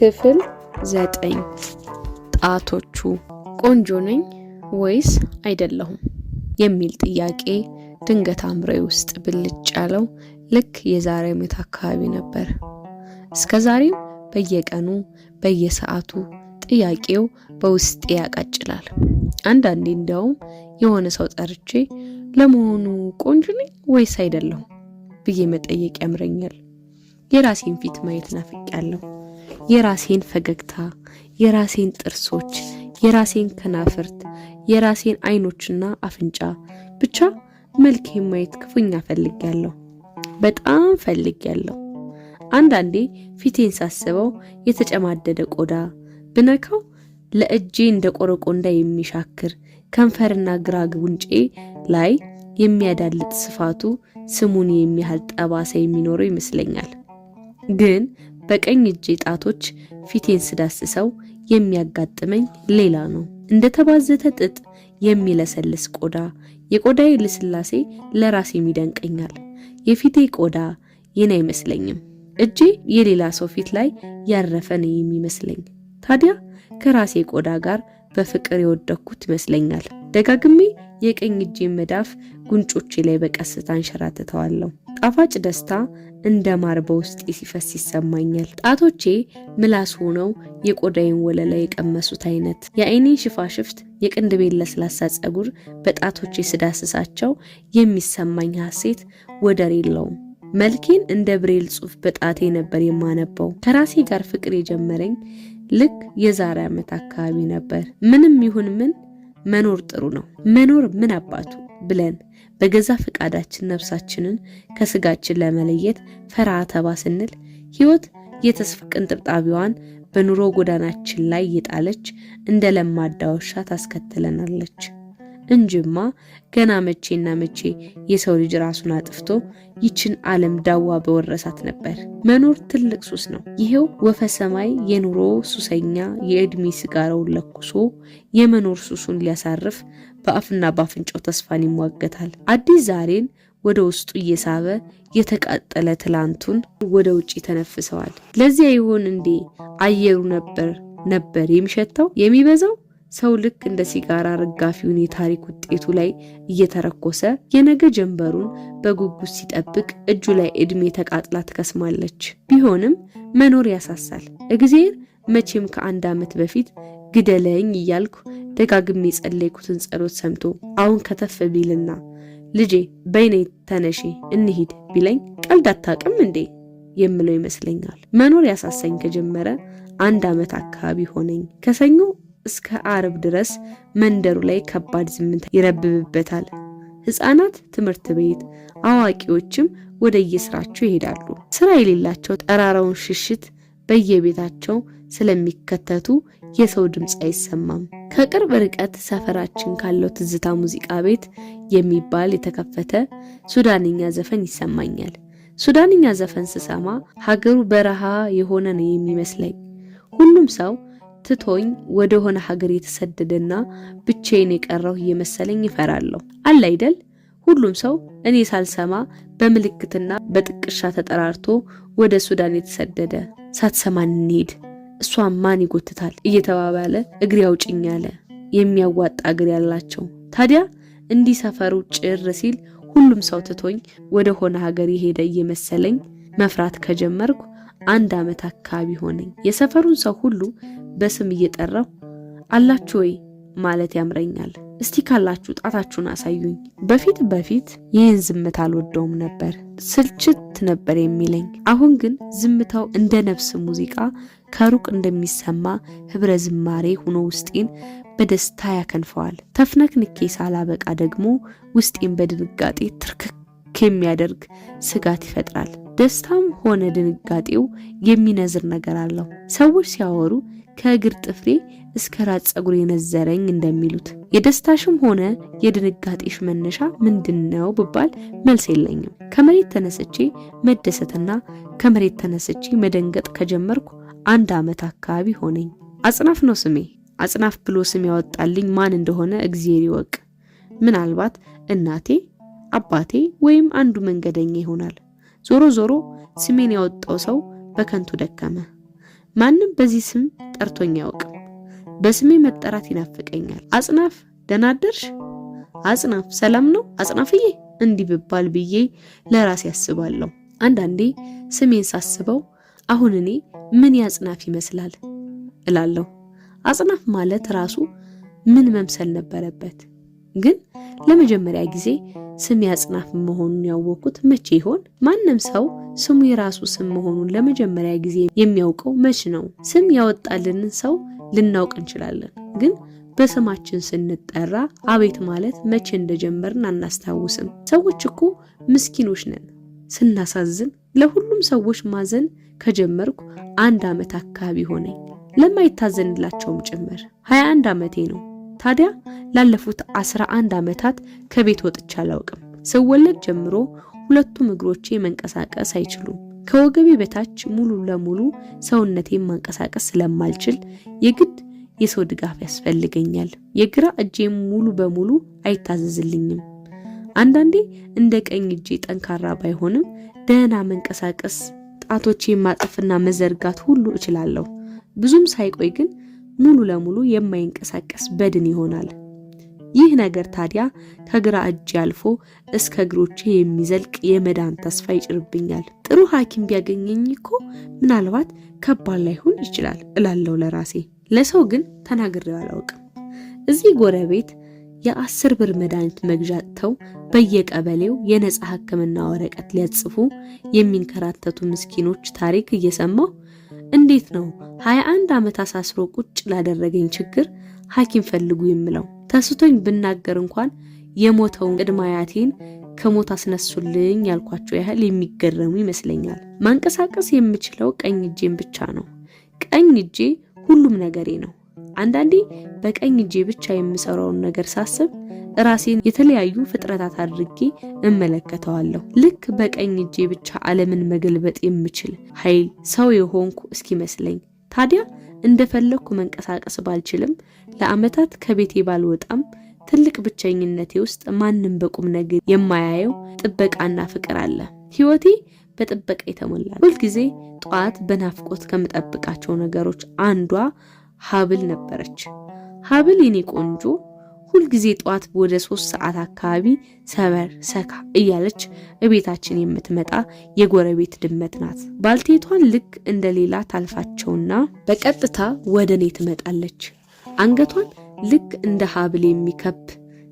ክፍል 9 ጣቶቹ ቆንጆ ነኝ ወይስ አይደለሁም የሚል ጥያቄ ድንገት አምሮዬ ውስጥ ብልጭ ያለው ልክ የዛሬ ዓመት አካባቢ ነበር። እስከዛሬም በየቀኑ በየሰዓቱ ጥያቄው በውስጤ ያቃጭላል። አንዳንዴ እንደውም የሆነ ሰው ጠርቼ ለመሆኑ ቆንጆ ነኝ ወይስ አይደለሁም ብዬ መጠየቅ ያምረኛል። የራሴን ፊት ማየት ናፍቄያለሁ። የራሴን ፈገግታ፣ የራሴን ጥርሶች፣ የራሴን ከናፍርት፣ የራሴን አይኖችና አፍንጫ፣ ብቻ መልኬን ማየት ክፉኛ ፈልጌያለሁ። በጣም ፈልጌያለሁ። አንዳንዴ ፊቴን ሳስበው የተጨማደደ ቆዳ ብነካው ለእጄ እንደ ቆረቆንዳ የሚሻክር ከንፈርና ግራ ጉንጬ ላይ የሚያዳልጥ ስፋቱ ስሙን የሚያህል ጠባሳ የሚኖረው ይመስለኛል። ግን በቀኝ እጄ ጣቶች ፊቴን ስዳስሰው የሚያጋጥመኝ ሌላ ነው። እንደተባዘተ ጥጥ የሚለሰልስ ቆዳ። የቆዳዬ ልስላሴ ለራሴም ይደንቀኛል። የፊቴ ቆዳ የኔ አይመስለኝም። እጄ የሌላ ሰው ፊት ላይ ያረፈ ነው የሚመስለኝ። ታዲያ ከራሴ ቆዳ ጋር በፍቅር የወደኩት ይመስለኛል። ደጋግሜ የቀኝ እጄ መዳፍ ጉንጮቼ ላይ በቀስታ አንሸራትተዋለሁ። ጣፋጭ ደስታ እንደ ማር በውስጤ ሲፈስ ይሰማኛል። ጣቶቼ ምላስ ሆነው የቆዳዬን ወለላ የቀመሱት አይነት። የአይኔን ሽፋሽፍት፣ የቅንድቤን ለስላሳ ጸጉር በጣቶቼ ስዳስሳቸው የሚሰማኝ ሐሴት ወደር የለውም። መልኬን እንደ ብሬል ጽሑፍ በጣቴ ነበር የማነበው። ከራሴ ጋር ፍቅር የጀመረኝ ልክ የዛሬ ዓመት አካባቢ ነበር። ምንም ይሁን ምን መኖር ጥሩ ነው። መኖር ምን አባቱ ብለን በገዛ ፈቃዳችን ነፍሳችንን ከስጋችን ለመለየት ፈራ ተባ ስንል ሕይወት የተስፋ ቅንጥብጣቢዋን በኑሮ ጎዳናችን ላይ የጣለች እንደ ለማዳ ውሻ ታስከትለናለች እንጅማ ገና መቼና መቼ የሰው ልጅ ራሱን አጥፍቶ ይችን ዓለም ዳዋ በወረሳት ነበር። መኖር ትልቅ ሱስ ነው። ይሄው ወፈ ሰማይ የኑሮ ሱሰኛ የእድሜ ሲጋራውን ለኩሶ የመኖር ሱሱን ሊያሳርፍ በአፍና በአፍንጫው ተስፋን ይሟገታል። አዲስ ዛሬን ወደ ውስጡ እየሳበ የተቃጠለ ትላንቱን ወደ ውጪ ተነፍሰዋል። ለዚያ ይሆን እንዴ አየሩ ነበር የሚሸተው የሚበዛው? ሰው ልክ እንደ ሲጋራ ረጋፊውን የታሪክ ውጤቱ ላይ እየተረኮሰ የነገ ጀንበሩን በጉጉት ሲጠብቅ እጁ ላይ እድሜ ተቃጥላ ትከስማለች። ቢሆንም መኖር ያሳሳል። እግዚአብሔር መቼም ከ1 ዓመት በፊት ግደለኝ እያልኩ ደጋግሜ የጸለይኩትን ጸሎት ሰምቶ አሁን ከተፍ ቢልና ልጄ በይኔ ተነሺ እንሂድ ቢለኝ ቀልድ አታውቅም እንዴ የምለው ይመስለኛል። መኖር ያሳሳኝ ከጀመረ 1 ዓመት አካባቢ ሆነኝ። ከሰኞ እስከ አርብ ድረስ መንደሩ ላይ ከባድ ዝምታ ይረብብበታል። ሕፃናት ትምህርት ቤት፣ አዋቂዎችም ወደ የስራቸው ይሄዳሉ። ስራ የሌላቸው ጠራራውን ሽሽት በየቤታቸው ስለሚከተቱ የሰው ድምጽ አይሰማም። ከቅርብ ርቀት ሰፈራችን ካለው ትዝታ ሙዚቃ ቤት የሚባል የተከፈተ ሱዳንኛ ዘፈን ይሰማኛል። ሱዳንኛ ዘፈን ስሰማ ሀገሩ በረሃ የሆነ ነው የሚመስለኝ። ሁሉም ሰው ትቶኝ ወደ ሆነ ሀገር የተሰደደና ብቻዬን የቀረው እየመሰለኝ ይፈራለሁ። አለ አይደል ሁሉም ሰው እኔ ሳልሰማ በምልክትና በጥቅሻ ተጠራርቶ ወደ ሱዳን የተሰደደ። ሳትሰማን እንሂድ እሷን ማን ይጎትታል እየተባባለ እግሬ አውጭኝ ያለ የሚያዋጣ እግር ያላቸው። ታዲያ እንዲህ ሰፈሩ ጭር ሲል ሁሉም ሰው ትቶኝ ወደ ሆነ ሀገር የሄደ እየመሰለኝ መፍራት ከጀመርኩ 1 ዓመት አካባቢ ሆነኝ። የሰፈሩን ሰው ሁሉ በስም እየጠራው አላችሁ ወይ ማለት ያምረኛል። እስቲ ካላችሁ ጣታችሁን አሳዩኝ። በፊት ይህን ዝምታ አልወደውም ነበር፣ ስልችት ነበር የሚለኝ። አሁን ግን ዝምታው እንደ ነፍስ ሙዚቃ ከሩቅ እንደሚሰማ ህብረ ዝማሬ ሆኖ ውስጤን በደስታ ያከንፈዋል። ተፍነክንኬ ሳላበቃ ደግሞ ውስጤን በድንጋጤ ትርክክ የሚያደርግ ስጋት ይፈጥራል። ደስታም ሆነ ድንጋጤው የሚነዝር ነገር አለው። ሰዎች ሲያወሩ ከእግር ጥፍሬ እስከ ራስ ጸጉር የነዘረኝ እንደሚሉት የደስታሽም ሆነ የድንጋጤሽ መነሻ ምንድነው ብባል መልስ የለኝም። ከመሬት ተነስቼ መደሰትና ከመሬት ተነስቼ መደንገጥ ከጀመርኩ 1 ዓመት አካባቢ ሆነኝ። አጽናፍ ነው ስሜ። አጽናፍ ብሎ ስም ያወጣልኝ ማን እንደሆነ እግዚአብሔር ይወቅ። ምናልባት እናቴ፣ አባቴ ወይም አንዱ መንገደኛ ይሆናል። ዞሮ ስሜን ያወጣው ሰው በከንቱ ደከመ። ማንም በዚህ ስም ጠርቶኝ አያውቅም። በስሜ መጠራት ይናፍቀኛል። አጽናፍ ደህና አደርሽ፣ አጽናፍ ሰላም ነው አጽናፍዬ እንዲህ ብባል ብዬ ለራሴ ያስባለሁ። አንዳንዴ ስሜን ሳስበው አሁን እኔ ምን ያጽናፍ ይመስላል እላለሁ። አጽናፍ ማለት ራሱ ምን መምሰል ነበረበት? ግን ለመጀመሪያ ጊዜ ስም ያጽናፍ መሆኑን ያወቅኩት መቼ ይሆን? ማንም ሰው ስሙ የራሱ ስም መሆኑን ለመጀመሪያ ጊዜ የሚያውቀው መቼ ነው? ስም ያወጣልንን ሰው ልናውቅ እንችላለን፣ ግን በስማችን ስንጠራ አቤት ማለት መቼ እንደጀመርን አናስታውስም። ሰዎች እኮ ምስኪኖች ነን። ስናሳዝን ለሁሉም ሰዎች ማዘን ከጀመርኩ 1 ዓመት አካባቢ ሆነኝ፣ ለማይታዘንላቸውም ጭምር 21 ዓመቴ ነው። ታዲያ ላለፉት 11 ዓመታት ከቤት ወጥቼ አላውቅም። ስወለድ ጀምሮ ሁለቱም እግሮቼ መንቀሳቀስ አይችሉም። ከወገቤ በታች ሙሉ ለሙሉ ሰውነቴን ማንቀሳቀስ ስለማልችል የግድ የሰው ድጋፍ ያስፈልገኛል። የግራ እጄም ሙሉ በሙሉ አይታዘዝልኝም። አንዳንዴ እንደ ቀኝ እጄ ጠንካራ ባይሆንም ደህና መንቀሳቀስ፣ ጣቶቼን ማጠፍና መዘርጋት ሁሉ እችላለሁ። ብዙም ሳይቆይ ግን ሙሉ ለሙሉ የማይንቀሳቀስ በድን ይሆናል። ይህ ነገር ታዲያ ከግራ እጄ አልፎ እስከ እግሮቼ የሚዘልቅ የመዳን ተስፋ ይጭርብኛል። ጥሩ ሐኪም ቢያገኘኝ እኮ ምናልባት ከባድ ላይሆን ይችላል እላለሁ ለራሴ። ለሰው ግን ተናግሬው አላውቅም። እዚህ ጎረቤት የ10 ብር መድኃኒት መግዣ አጥተው በየቀበሌው የነጻ ሕክምና ወረቀት ሊያጽፉ የሚንከራተቱ ምስኪኖች ታሪክ እየሰማሁ እንዴት ነው 21 ዓመት አሳስሮ ቁጭ ላደረገኝ ችግር ሐኪም ፈልጉ የምለው? ተስቶኝ ብናገር እንኳን የሞተውን ቅድመ አያቴን ከሞት አስነሱልኝ ያልኳቸው ያህል የሚገረሙ ይመስለኛል። ማንቀሳቀስ የምችለው ቀኝ እጄን ብቻ ነው። ቀኝ እጄ ሁሉም ነገሬ ነው። አንዳንዴ በቀኝ እጄ ብቻ የምሰራውን ነገር ሳስብ ራሴን የተለያዩ ፍጥረታት አድርጌ እመለከተዋለሁ። ልክ በቀኝ እጄ ብቻ ዓለምን መገልበጥ የምችል ኃይል ሰው የሆንኩ እስኪመስለኝ። ታዲያ እንደፈለኩ መንቀሳቀስ ባልችልም ለዓመታት ከቤቴ ባልወጣም ትልቅ ብቸኝነቴ ውስጥ ማንም በቁም ነገር የማያየው ጥበቃና ፍቅር አለ። ህይወቴ በጥበቃ የተሞላ ነው። ሁልጊዜ ጧት በናፍቆት ከምጠብቃቸው ነገሮች አንዷ ሀብል ነበረች። ሀብል የኔ ቆንጆ ሁልጊዜ ጧት ወደ 3 ሰዓት አካባቢ ሰበር ሰካ እያለች እቤታችን የምትመጣ የጎረቤት ድመት ናት። ባልቴቷን ልክ እንደሌላ ታልፋቸውና በቀጥታ ወደ እኔ ትመጣለች። አንገቷን ልክ እንደ ሀብል የሚከብ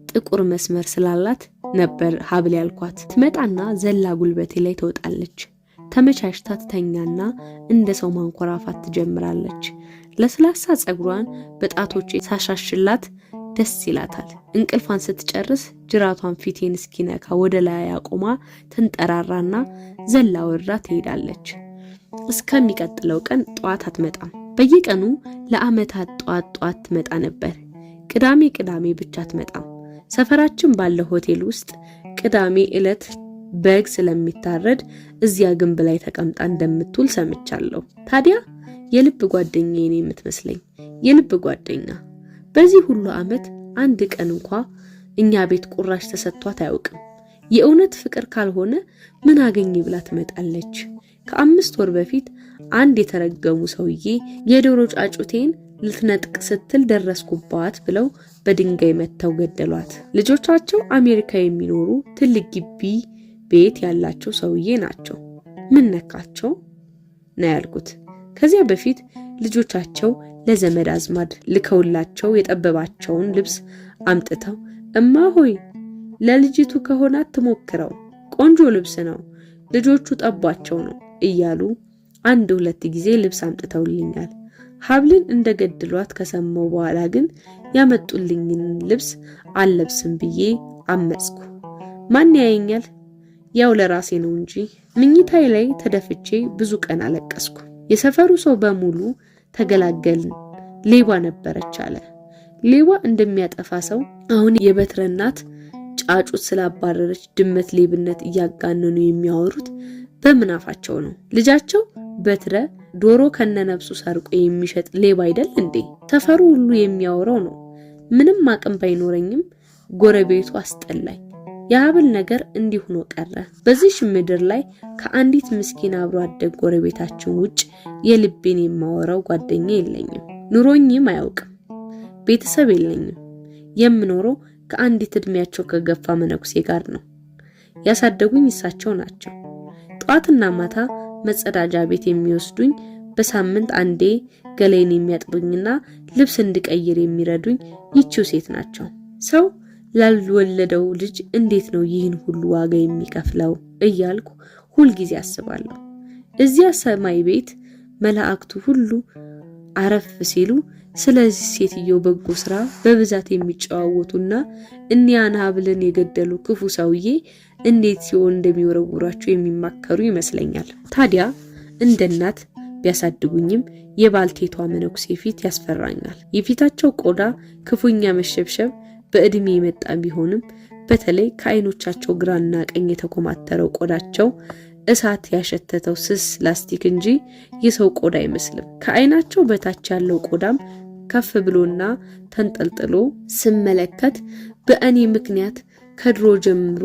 ጥቁር መስመር ስላላት ነበር ሀብል ያልኳት። ትመጣና ዘላ ጉልበቴ ላይ ትወጣለች። ተመቻችታ ትተኛና እንደ ሰው ማንኮራፋት ትጀምራለች። ለስላሳ ጸጉሯን በጣቶቼ ሳሻሽላት ደስ ይላታል። እንቅልፏን ስትጨርስ ጅራቷን ፊቴን እስኪነካ ወደ ላይ አቆማ ትንጠራራና ዘላ ወርዳ ትሄዳለች። እስከሚቀጥለው ቀን ጧት አትመጣም። በየቀኑ ለዓመታት ጧት ትመጣ ነበር። ቅዳሜ ብቻ አትመጣም። ሰፈራችን ባለው ሆቴል ውስጥ ቅዳሜ ዕለት በግ ስለሚታረድ እዚያ ግንብ ላይ ተቀምጣ እንደምትውል ሰምቻለሁ። ታዲያ የልብ ጓደኛዬ ነው የምትመስለኝ። የልብ ጓደኛ በዚህ ሁሉ ዓመት አንድ ቀን እንኳ እኛ ቤት ቁራሽ ተሰጥቷት አያውቅም። የእውነት ፍቅር ካልሆነ ምን አገኘ ብላ ትመጣለች። ከ5 ወር በፊት አንድ የተረገሙ ሰውዬ የዶሮ ጫጩቴን ልትነጥቅ ስትል ደረስኩባት ብለው በድንጋይ መተው ገደሏት። ልጆቻቸው አሜሪካ የሚኖሩ ትልቅ ግቢ ቤት ያላቸው ሰውዬ ናቸው። ምን ነካቸው ነው ያልኩት። ከዚያ በፊት ልጆቻቸው ለዘመድ አዝማድ ልከውላቸው የጠበባቸውን ልብስ አምጥተው እማ ሆይ ለልጅቱ ከሆናት ትሞክረው፣ ቆንጆ ልብስ ነው፣ ልጆቹ ጠቧቸው ነው እያሉ 1-2 ጊዜ ልብስ አምጥተውልኛል። ሀብልን እንደገድሏት ከሰማው በኋላ ግን ያመጡልኝን ልብስ አልለብስም ብዬ አመጽኩ። ማን ያየኛል? ያው ለራሴ ነው እንጂ። ምኝታዬ ላይ ተደፍቼ ብዙ ቀን አለቀስኩ። የሰፈሩ ሰው በሙሉ ተገላገልን፣ ሌባ ነበረች አለ። ሌባ እንደሚያጠፋ ሰው አሁን የበትረ እናት ጫጩት ስላባረረች ድመት ሌብነት እያጋነኑ የሚያወሩት በምን አፋቸው ነው? ልጃቸው በትረ ዶሮ ከነነፍሱ ሰርቆ የሚሸጥ ሌባ አይደል እንዴ? ሰፈሩ ሁሉ የሚያወራው ነው። ምንም አቅም ባይኖረኝም ጎረቤቱ አስጠላኝ። የሀብል ነገር እንዲሁ ሆኖ ቀረ። በዚህ ምድር ላይ ከአንዲት ምስኪን አብሮ አደግ ጎረቤታችን ውጭ የልቤን የማወራው ጓደኛ የለኝም። ኑሮኝም አያውቅም። ቤተሰብ የለኝም። የምኖረው ከአንዲት እድሜያቸው ከገፋ መነኩሴ ጋር ነው። ያሳደጉኝ እሳቸው ናቸው። ጧትና ማታ መጸዳጃ ቤት የሚወስዱኝ፣ በሳምንት አንዴ ገላዬን የሚያጥቡኝና ልብስ እንድቀይር የሚረዱኝ ይቺው ሴት ናቸው። ሰው ላልወለደው ልጅ እንዴት ነው ይህን ሁሉ ዋጋ የሚከፍለው እያልኩ ሁልጊዜ አስባለሁ። እዚያ ሰማይ ቤት መላእክቱ ሁሉ አረፍ ሲሉ ስለዚህ ሴትዮ በጎ ስራ በብዛት የሚጨዋወቱና እኒያን ሀብልን የገደሉ ክፉ ሰውዬ እንዴት ሲሆን እንደሚወረውራቸው የሚማከሩ ይመስለኛል። ታዲያ እንደ እናት ቢያሳድጉኝም የባልቴቷ መነኩሴ ፊት ያስፈራኛል። የፊታቸው ቆዳ ክፉኛ መሸብሸብ በእድሜ የመጣ ቢሆንም በተለይ ከዓይኖቻቸው ግራና ቀኝ የተኮማተረው ቆዳቸው እሳት ያሸተተው ስስ ላስቲክ እንጂ የሰው ቆዳ አይመስልም። ከዓይናቸው በታች ያለው ቆዳም ከፍ ብሎና ተንጠልጥሎ ስመለከት በእኔ ምክንያት ከድሮ ጀምሮ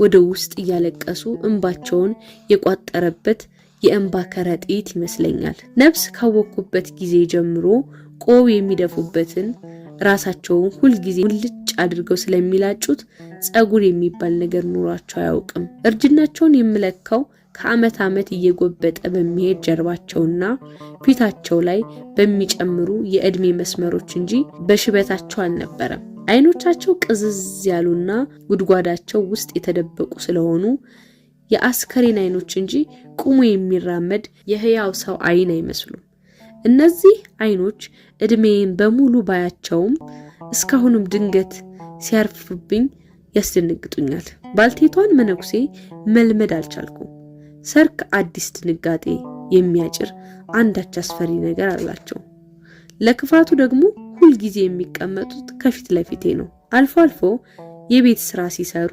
ወደ ውስጥ እያለቀሱ እንባቸውን የቋጠረበት የእንባ ከረጢት ይመስለኛል። ነፍስ ካወኩበት ጊዜ ጀምሮ ቆብ የሚደፉበትን ራሳቸውን ሁልጊዜ ሙልጭ አድርገው ስለሚላጩት ጸጉር የሚባል ነገር ኑሯቸው አያውቅም። እርጅናቸውን የምለካው ከዓመት ዓመት እየጎበጠ በሚሄድ ጀርባቸውና ፊታቸው ላይ በሚጨምሩ የእድሜ መስመሮች እንጂ በሽበታቸው አልነበረም። አይኖቻቸው ቅዝዝ ያሉና ጉድጓዳቸው ውስጥ የተደበቁ ስለሆኑ የአስከሬን አይኖች እንጂ ቁሞ የሚራመድ የህያው ሰው አይን አይመስሉም። እነዚህ አይኖች እድሜን በሙሉ ባያቸውም እስካሁንም ድንገት ሲያርፉብኝ ያስደነግጡኛል። ባልቴቷን መነኩሴ መልመድ አልቻልኩም። ሰርክ አዲስ ድንጋጤ የሚያጭር አንዳች አስፈሪ ነገር አላቸው። ለክፋቱ ደግሞ ሁልጊዜ የሚቀመጡት ከፊት ለፊቴ ነው። አልፎ አልፎ የቤት ስራ ሲሰሩ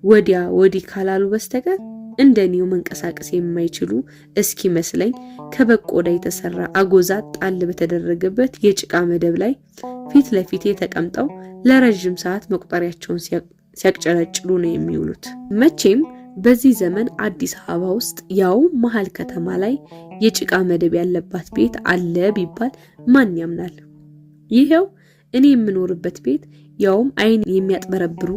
ወዲያ ወዲህ ካላሉ በስተቀር እንደኔው መንቀሳቀስ የማይችሉ እስኪ መስለኝ ከበግ ቆዳ የተሰራ አጎዛ ጣል በተደረገበት የጭቃ መደብ ላይ ፊት ለፊቴ ተቀምጠው ለረጅም ሰዓት መቁጠሪያቸውን ሲያቅጨለጭሉ ነው የሚውሉት። መቼም በዚህ ዘመን አዲስ አበባ ውስጥ ያው መሃል ከተማ ላይ የጭቃ መደብ ያለባት ቤት አለ ቢባል ማን ያምናል? ይሄው እኔ የምኖርበት ቤት ያውም አይን የሚያጥበረብሩ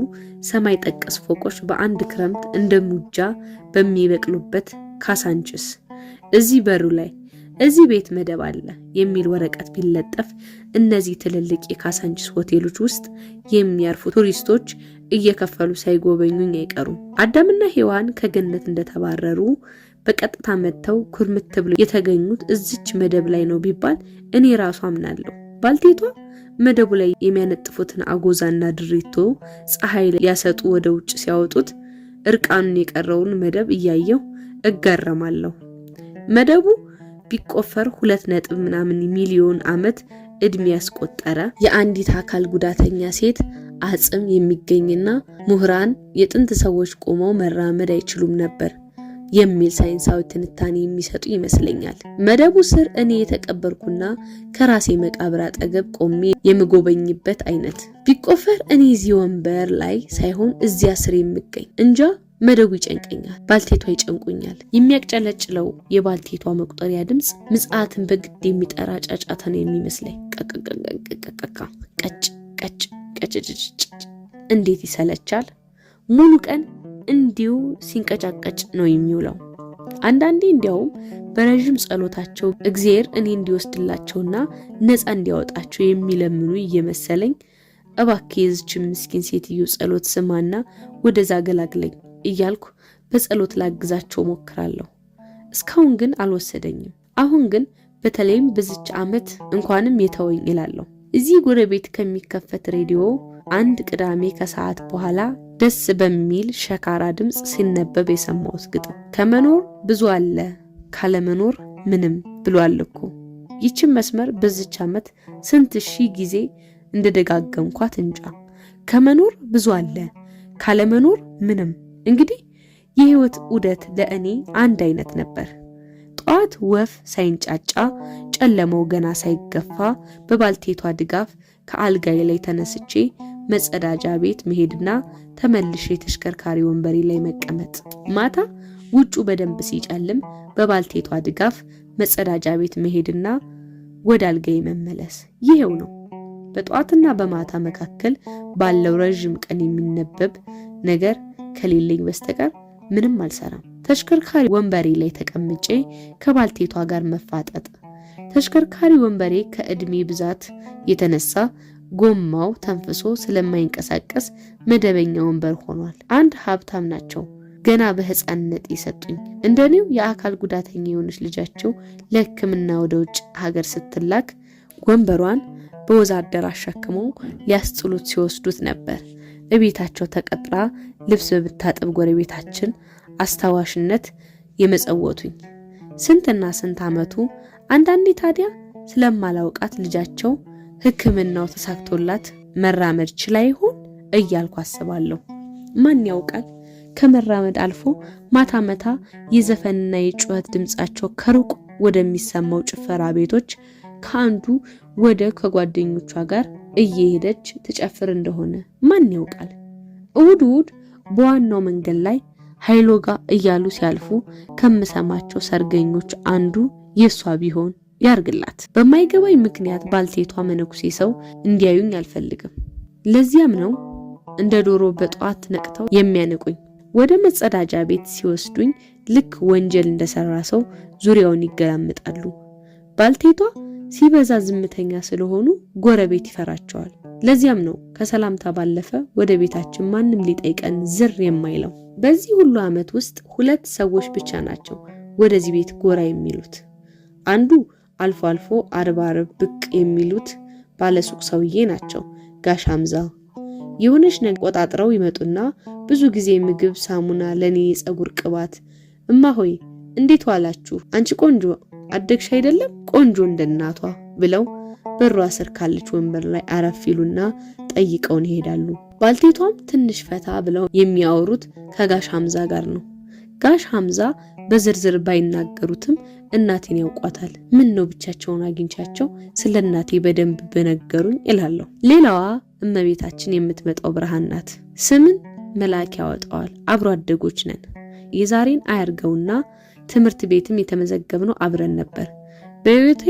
ሰማይ ጠቀስ ፎቆች በአንድ ክረምት እንደ ሙጃ በሚበቅሉበት ካሳንችስ እዚህ በሩ ላይ እዚህ ቤት መደብ አለ የሚል ወረቀት ቢለጠፍ እነዚህ ትልልቅ የካሳንችስ ሆቴሎች ውስጥ የሚያርፉ ቱሪስቶች እየከፈሉ ሳይጎበኙኝ አይቀሩም። አዳምና ሔዋን ከገነት እንደተባረሩ በቀጥታ መጥተው ኩርምት ብለው የተገኙት እዚች መደብ ላይ ነው ቢባል እኔ ራሱ አምናለሁ። ባልቴቷ መደቡ ላይ የሚያነጥፉትን አጎዛና ድሪቶ ፀሐይ ሊያሰጡ ወደ ውጭ ሲያወጡት እርቃኑን የቀረውን መደብ እያየው እገረማለሁ። መደቡ ቢቆፈር 2 ሚሊዮን ዓመት እድሜ ያስቆጠረ የአንዲት አካል ጉዳተኛ ሴት አጽም የሚገኝና ምሁራን የጥንት ሰዎች ቆመው መራመድ አይችሉም ነበር የሚል ሳይንሳዊ ትንታኔ የሚሰጡ ይመስለኛል። መደቡ ስር እኔ የተቀበርኩና ከራሴ መቃብር አጠገብ ቆሜ የምጎበኝበት አይነት ቢቆፈር እኔ እዚህ ወንበር ላይ ሳይሆን እዚያ ስር የምገኝ እንጃ። መደቡ ይጨንቀኛል፣ ባልቴቷ ይጨንቁኛል። የሚያቅጨለጭለው የባልቴቷ መቁጠሪያ ድምጽ ምጽአትን በግድ የሚጠራ ጫጫታ ነው የሚመስለኝ። ቀቀቀቀቀቀ ቀጭ ቀጭ ቀጭጭጭ እንዴት ይሰለቻል! ሙሉ ቀን እንዲሁ ሲንቀጫቀጭ ነው የሚውለው። አንዳንዴ እንዲያውም በረጅም ጸሎታቸው እግዚአብሔር እኔ እንዲወስድላቸውና ነፃ እንዲያወጣቸው የሚለምኑ እየመሰለኝ እባክህ የዚችን ምስኪን ሴትዮ ጸሎት ስማና ወደዛ ገላግለኝ እያልኩ በጸሎት ላግዛቸው ሞክራለሁ። እስካሁን ግን አልወሰደኝም። አሁን ግን በተለይም በዚች ዓመት እንኳንም የተወኝ እላለሁ። እዚህ ጎረቤት ከሚከፈት ሬዲዮ አንድ ቅዳሜ ከሰዓት በኋላ ደስ በሚል ሸካራ ድምጽ ሲነበብ የሰማሁት ግጥም ከመኖር ብዙ አለ ካለመኖር ምንም ብሏል እኮ። ይችን መስመር በዚች ዓመት ስንት ሺህ ጊዜ እንደደጋገምኳት እንጃ። ከመኖር ብዙ አለ ካለመኖር ምንም። እንግዲህ የህይወት ዑደት ለእኔ አንድ አይነት ነበር። ጧት ወፍ ሳይንጫጫ ጨለማው ገና ሳይገፋ በባልቴቷ ድጋፍ ከአልጋዬ ላይ ተነስቼ መጸዳጃ ቤት መሄድና ተመልሼ ተሽከርካሪ ወንበሬ ላይ መቀመጥ። ማታ ውጩ በደንብ ሲጨልም በባልቴቷ ድጋፍ መጸዳጃ ቤት መሄድና ወደ አልጋዬ መመለስ። ይሄው ነው። በጧትና በማታ መካከል ባለው ረጅም ቀን የሚነበብ ነገር ከሌለኝ በስተቀር ምንም አልሰራም። ተሽከርካሪ ወንበሬ ላይ ተቀምጬ ከባልቴቷ ጋር መፋጠጥ። ተሽከርካሪ ወንበሬ ከእድሜ ብዛት የተነሳ ጎማው ተንፍሶ ስለማይንቀሳቀስ መደበኛ ወንበር ሆኗል። አንድ ሀብታም ናቸው ገና በህፃንነት የሰጡኝ። እንደኔው የአካል ጉዳተኛ የሆነች ልጃቸው ለሕክምና ወደ ውጭ ሀገር ስትላክ ወንበሯን በወዛደር አሸክመው ሊያስጥሉት ሲወስዱት ነበር። እቤታቸው ተቀጥራ ልብስ በብታጠብ ጎረቤታችን አስታዋሽነት የመጸወቱኝ። ስንትና ስንት አመቱ። አንዳንዴ ታዲያ ስለማላውቃት ልጃቸው ሕክምናው ተሳክቶላት መራመድ ችላ ይሆን እያልኩ አስባለሁ። ማን ያውቃል? ከመራመድ አልፎ ማታ ማታ የዘፈንና የጩኸት ድምጻቸው ከሩቅ ወደሚሰማው ጭፈራ ቤቶች ከአንዱ ወደ ከጓደኞቿ ጋር እየሄደች ትጨፍር እንደሆነ ማን ያውቃል? እሁድ በዋናው መንገድ ላይ ኃይሎጋ እያሉ ሲያልፉ ከምሰማቸው ሰርገኞች አንዱ የሷ ቢሆን ያርግላት። በማይገባኝ ምክንያት ባልቴቷ መነኩሴ ሰው እንዲያዩኝ አልፈልግም። ለዚያም ነው እንደ ዶሮ በጧት ነቅተው የሚያነቁኝ። ወደ መጸዳጃ ቤት ሲወስዱኝ ልክ ወንጀል እንደሰራ ሰው ዙሪያውን ይገላምጣሉ። ባልቴቷ ሲበዛ ዝምተኛ ስለሆኑ ጎረቤት ይፈራቸዋል። ለዚያም ነው ከሰላምታ ባለፈ ወደ ቤታችን ማንም ሊጠይቀን ዝር የማይለው። በዚህ ሁሉ ዓመት ውስጥ 2 ሰዎች ብቻ ናቸው ወደዚህ ቤት ጎራ የሚሉት። አንዱ አልፎ አልፎ አርብ ብቅ የሚሉት ባለሱቅ ሰውዬ ናቸው፣ ጋሽ ሐምዛ። የሆነች ነገር ቆጣጥረው ይመጡና ብዙ ጊዜ ምግብ፣ ሳሙና፣ ለኔ የጸጉር ቅባት። እማሆይ እንዴት ዋላችሁ? አንቺ ቆንጆ አደግሽ አይደለም? ቆንጆ እንደናቷ ብለው በሯ ስር ካለች ወንበር ላይ አረፍ ይሉና ጠይቀውን ይሄዳሉ። ባልቴቷም ትንሽ ፈታ ብለው የሚያወሩት ከጋሽ ሐምዛ ጋር ነው። ጋሽ ሐምዛ በዝርዝር ባይናገሩትም እናቴን ያውቋታል። ምን ነው ብቻቸውን አግኝቻቸው ስለ እናቴ በደንብ በነገሩኝ እላለሁ። ሌላዋ እመቤታችን የምትመጣው ብርሃን ናት። ስምን መልአክ ያወጣዋል። አብሮ አደጎች ነን። የዛሬን አያርገውና ትምህርት ቤትም የተመዘገብነው አብረን ነበር። በህይወቴ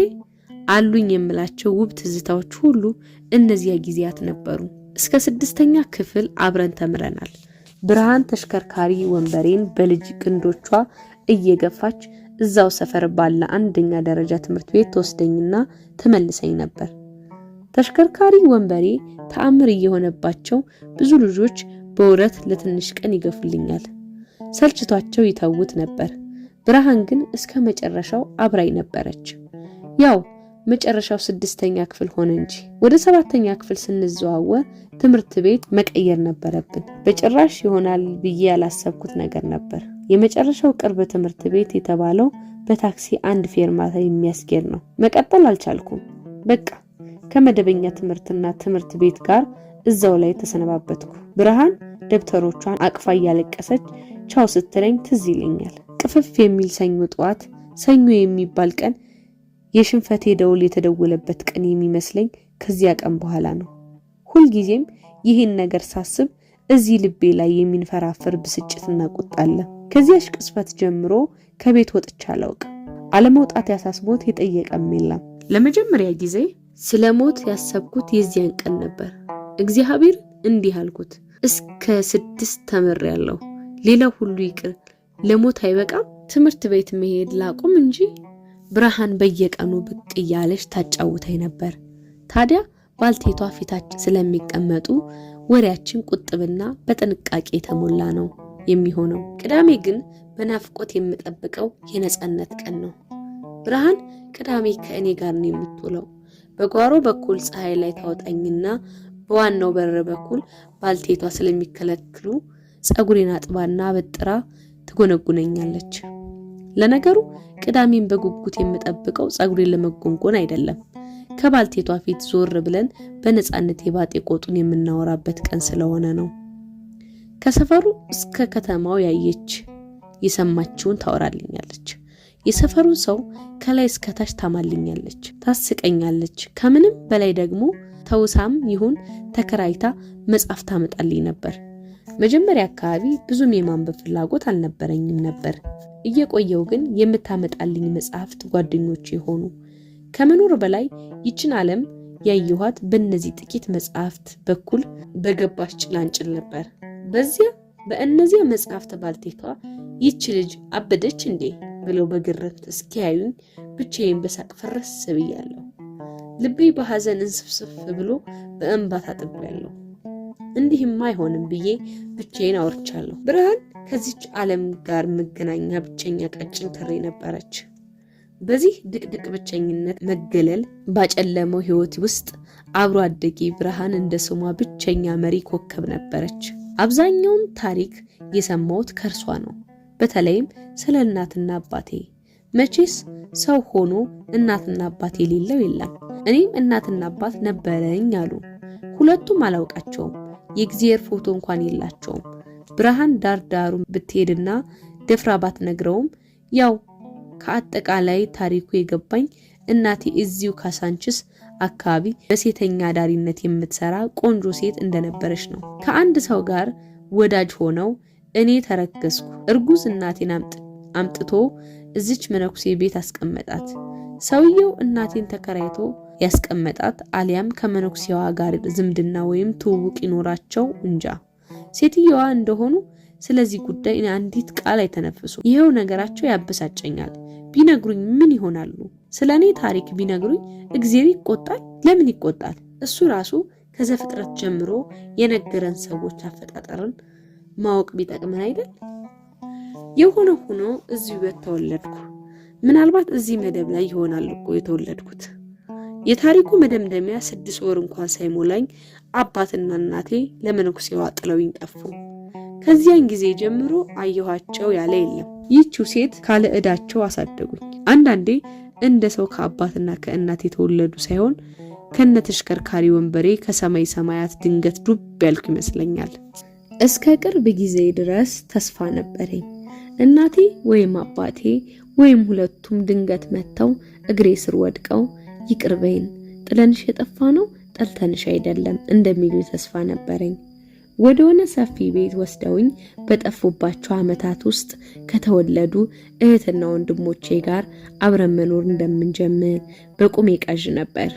አሉኝ የምላቸው ውብ ትዝታዎች ሁሉ እነዚያ ጊዜያት ነበሩ። እስከ 6ኛ ክፍል አብረን ተምረናል። ብርሃን ተሽከርካሪ ወንበሬን በልጅ ቅንዶቿ እየገፋች እዛው ሰፈር ባለ 1ኛ ደረጃ ትምህርት ቤት ተወስደኝና ተመልሰኝ ነበር። ተሽከርካሪ ወንበሬ ተአምር እየሆነባቸው ብዙ ልጆች በውረት ለትንሽ ቀን ይገፉልኛል። ሰልችቷቸው ይተውት ነበር። ብርሃን ግን እስከ መጨረሻው አብራይ ነበረች። ያው መጨረሻው 6ኛ ክፍል ሆነ እንጂ ወደ 7ኛ ክፍል ስንዘዋወር ትምህርት ቤት መቀየር ነበረብን። በጭራሽ ይሆናል ብዬ ያላሰብኩት ነገር ነበር። የመጨረሻው ቅርብ ትምህርት ቤት የተባለው በታክሲ 1 ፌርማታ የሚያስጌድ ነው። መቀጠል አልቻልኩም። በቃ ከመደበኛ ትምህርትና ትምህርት ቤት ጋር እዛው ላይ ተሰነባበትኩ። ብርሃን ደብተሮቿን አቅፋ እያለቀሰች ቻው ስትለኝ ትዝ ይለኛል። ቅፍፍ የሚል ሰኞ ጠዋት፣ ሰኞ የሚባል ቀን የሽንፈቴ ደውል የተደወለበት ቀን የሚመስለኝ ከዚያ ቀን በኋላ ነው። ሁልጊዜም ይህን ነገር ሳስብ እዚህ ልቤ ላይ የሚንፈራፈር ብስጭትና ቁጣ አለ። ከዚያሽ ቅጽበት ጀምሮ ከቤት ወጥቼ አላውቅም። አለመውጣት ያሳስቦት የጠየቀም የለም። ለመጀመሪያ ጊዜ ስለሞት ያሰብኩት የዚያን ቀን ነበር። እግዚአብሔር እንዲህ አልኩት፣ እስከ 6 ተምሬያለሁ። ሌላው ሁሉ ይቅር፣ ለሞት አይበቃም? ትምህርት ቤት መሄድ ላቁም እንጂ። ብርሃን በየቀኑ ብቅ እያለች ታጫውተኝ ነበር። ታዲያ ባልቴቷ ፊታችን ስለሚቀመጡ ወሬያችን ቁጥብና በጥንቃቄ የተሞላ ነው የሚሆነው። ቅዳሜ ግን በናፍቆት የምጠብቀው የነጻነት ቀን ነው። ብርሃን ቅዳሜ ከእኔ ጋር ነው የምትውለው። በጓሮ በኩል ፀሐይ ላይ ታወጣኝና በዋናው በር በኩል ባልቴቷ ስለሚከለክሉ ጸጉሬን አጥባና በጥራ ትጎነጉነኛለች። ለነገሩ ቅዳሜን በጉጉት የምጠብቀው ጸጉሬን ለመጎንጎን አይደለም፣ ከባልቴቷ ፊት ዞር ብለን በነጻነት የባጤ ቆጡን የምናወራበት ቀን ስለሆነ ነው። ከሰፈሩ እስከ ከተማው ያየች የሰማችውን ታወራልኛለች። የሰፈሩን ሰው ከላይ እስከ ታች ታማልኛለች፣ ታስቀኛለች። ከምንም በላይ ደግሞ ተውሳም ይሁን ተከራይታ መጽሐፍ ታመጣልኝ ነበር። መጀመሪያ አካባቢ ብዙም የማንበብ ፍላጎት አልነበረኝም ነበር። እየቆየው ግን የምታመጣልኝ መጽሐፍት ጓደኞቼ ሆኑ። ከመኖር በላይ ይችን ዓለም ያየኋት በእነዚህ ጥቂት መጽሐፍት በኩል በገባች ጭላንጭል ነበር። በእነዚያ መጽሐፍት ባልቴቷ ይች ልጅ አበደች እንዴ ብለው በግርምት እስኪያዩኝ ብቻዬን በሳቅ ፈረስ ብያለሁ። ልቤ በሐዘን እንስፍስፍ ብሎ በእንባ ታጥቤያለሁ። እንዲህም አይሆንም ብዬ ብቻዬን አውርቻለሁ። ብርሃን ከዚች ዓለም ጋር መገናኛ ብቸኛ ቀጭን ክሬ ነበረች። በዚህ ድቅድቅ ብቸኝነት መገለል ባጨለመው ሕይወት ውስጥ አብሮ አደጌ ብርሃን እንደ ስሟ ብቸኛ መሪ ኮከብ ነበረች። አብዛኛውን ታሪክ የሰማሁት ከርሷ ነው። በተለይም ስለ እናትና አባቴ። መቼስ ሰው ሆኖ እናትና አባት የሌለው የለም። እኔም እናትና አባት ነበረኝ አሉ። ሁለቱም አላውቃቸውም። የእግዚአብሔር ፎቶ እንኳን የላቸውም። ብርሃን ዳርዳሩን ብትሄድና ደፍራ ባትነግረውም ያው ከአጠቃላይ ታሪኩ የገባኝ እናቴ እዚሁ ካሳንችስ አካባቢ በሴተኛ ዳሪነት የምትሰራ ቆንጆ ሴት እንደነበረች ነው። ከአንድ ሰው ጋር ወዳጅ ሆነው እኔ ተረከስኩ። እርጉዝ እናቴን አምጥቶ እዚች መነኩሴ ቤት አስቀመጣት። ሰውየው እናቴን ተከራይቶ ያስቀመጣት አሊያም ከመነኩሴዋ ጋር ዝምድና ወይም ትውውቅ ይኖራቸው እንጃ። ሴትየዋ እንደሆኑ ስለዚህ ጉዳይ አንዲት ቃል አይተነፍሱ። ይሄው ነገራቸው ያበሳጨኛል። ቢነግሩኝ ምን ይሆናሉ? ስለኔ ታሪክ ቢነግሩኝ እግዚአብሔር ይቆጣል? ለምን ይቆጣል? እሱ ራሱ ከዘፍጥረት ጀምሮ የነገረን ሰዎች አፈጣጠርን ማወቅ ቢጠቅመን አይደል? የሆነ ሆኖ እዚሁ ተወለድኩ። ምናልባት እዚህ መደብ ላይ ይሆናል እኮ የተወለድኩት። የታሪኩ መደምደሚያ 6 ወር እንኳን ሳይሞላኝ አባትና እናቴ ለመነኩሴዋ ጥለውኝ ጠፉ። ከዚያን ጊዜ ጀምሮ አየኋቸው ያለ የለም። ይህችው ሴት ካለ ዕዳቸው አሳደጉኝ። አንዳንዴ እንደ ሰው ከአባትና ከእናት የተወለዱ ሳይሆን ከነተሽከርካሪ ወንበሬ ከሰማይ ሰማያት ድንገት ዱብ ያልኩ ይመስለኛል። እስከ ቅርብ ጊዜ ድረስ ተስፋ ነበረኝ። እናቴ ወይም አባቴ ወይም ሁለቱም ድንገት መጥተው እግሬ ስር ወድቀው ይቅርበይን፣ ጥለንሽ የጠፋ ነው ጠልተንሽ አይደለም እንደሚሉ ተስፋ ነበረኝ። ወደሆነ ሰፊ ቤት ወስደውኝ በጠፉባቸው ዓመታት ውስጥ ከተወለዱ እህትና ወንድሞቼ ጋር አብረን መኖር እንደምንጀምር በቁሜ ቃዥ ነበር።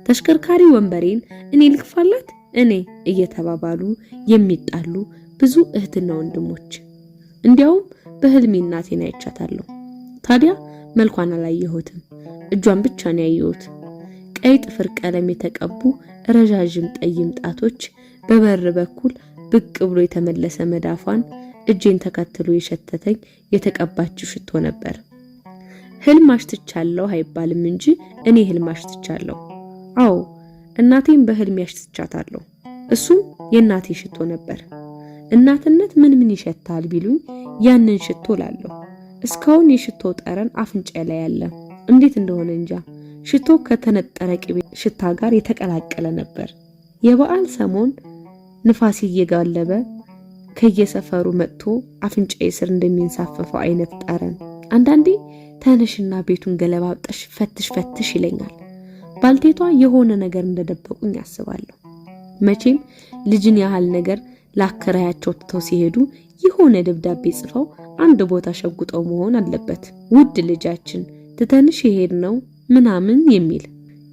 ተሽከርካሪ ወንበሬን እኔ ልክፋላት እኔ እየተባባሉ የሚጣሉ ብዙ እህትና ወንድሞች። እንዲያውም በህልሜ እናቴን አይቻታለሁ። ታዲያ መልኳን አላየሁትም፣ እጇን ብቻ ነው ያየሁት። ቀይ ጥፍር ቀለም የተቀቡ ረዣዥም ጠይም ጣቶች በበር በኩል ብቅ ብሎ የተመለሰ መዳፏን እጄን ተከትሎ የሸተተኝ የተቀባችው ሽቶ ነበር። ህልም አሽትቻለሁ አይባልም እንጂ እኔ ህልም አሽትቻለሁ። አዎ እናቴን በህልም ያሽትቻታለሁ። እሱም የእናቴ ሽቶ ነበር። እናትነት ምን ይሸታል ቢሉኝ ያንን ሽቶ ላለሁ። እስካሁን የሽቶ ጠረን አፍንጫ ላይ ያለ፣ እንዴት እንደሆነ እንጃ። ሽቶ ከተነጠረ ቅቤ ሽታ ጋር የተቀላቀለ ነበር። የበዓል ሰሞን ንፋስ እየጋለበ ከየሰፈሩ መጥቶ አፍንጫዬ ስር እንደሚንሳፈፈው አይነት ጠረን። አንዳንዴ ተነሽና ቤቱን ገለባብጠሽ ፈትሽ ይለኛል። ባልቴቷ የሆነ ነገር እንደደበቁኝ አስባለሁ። መቼም ልጅን ያህል ነገር ላከራያቸው ትተው ሲሄዱ የሆነ ደብዳቤ ጽፈው አንድ ቦታ ሸጉጠው መሆን አለበት። ውድ ልጃችን ትተንሽ ይሄድ ነው ምናምን የሚል።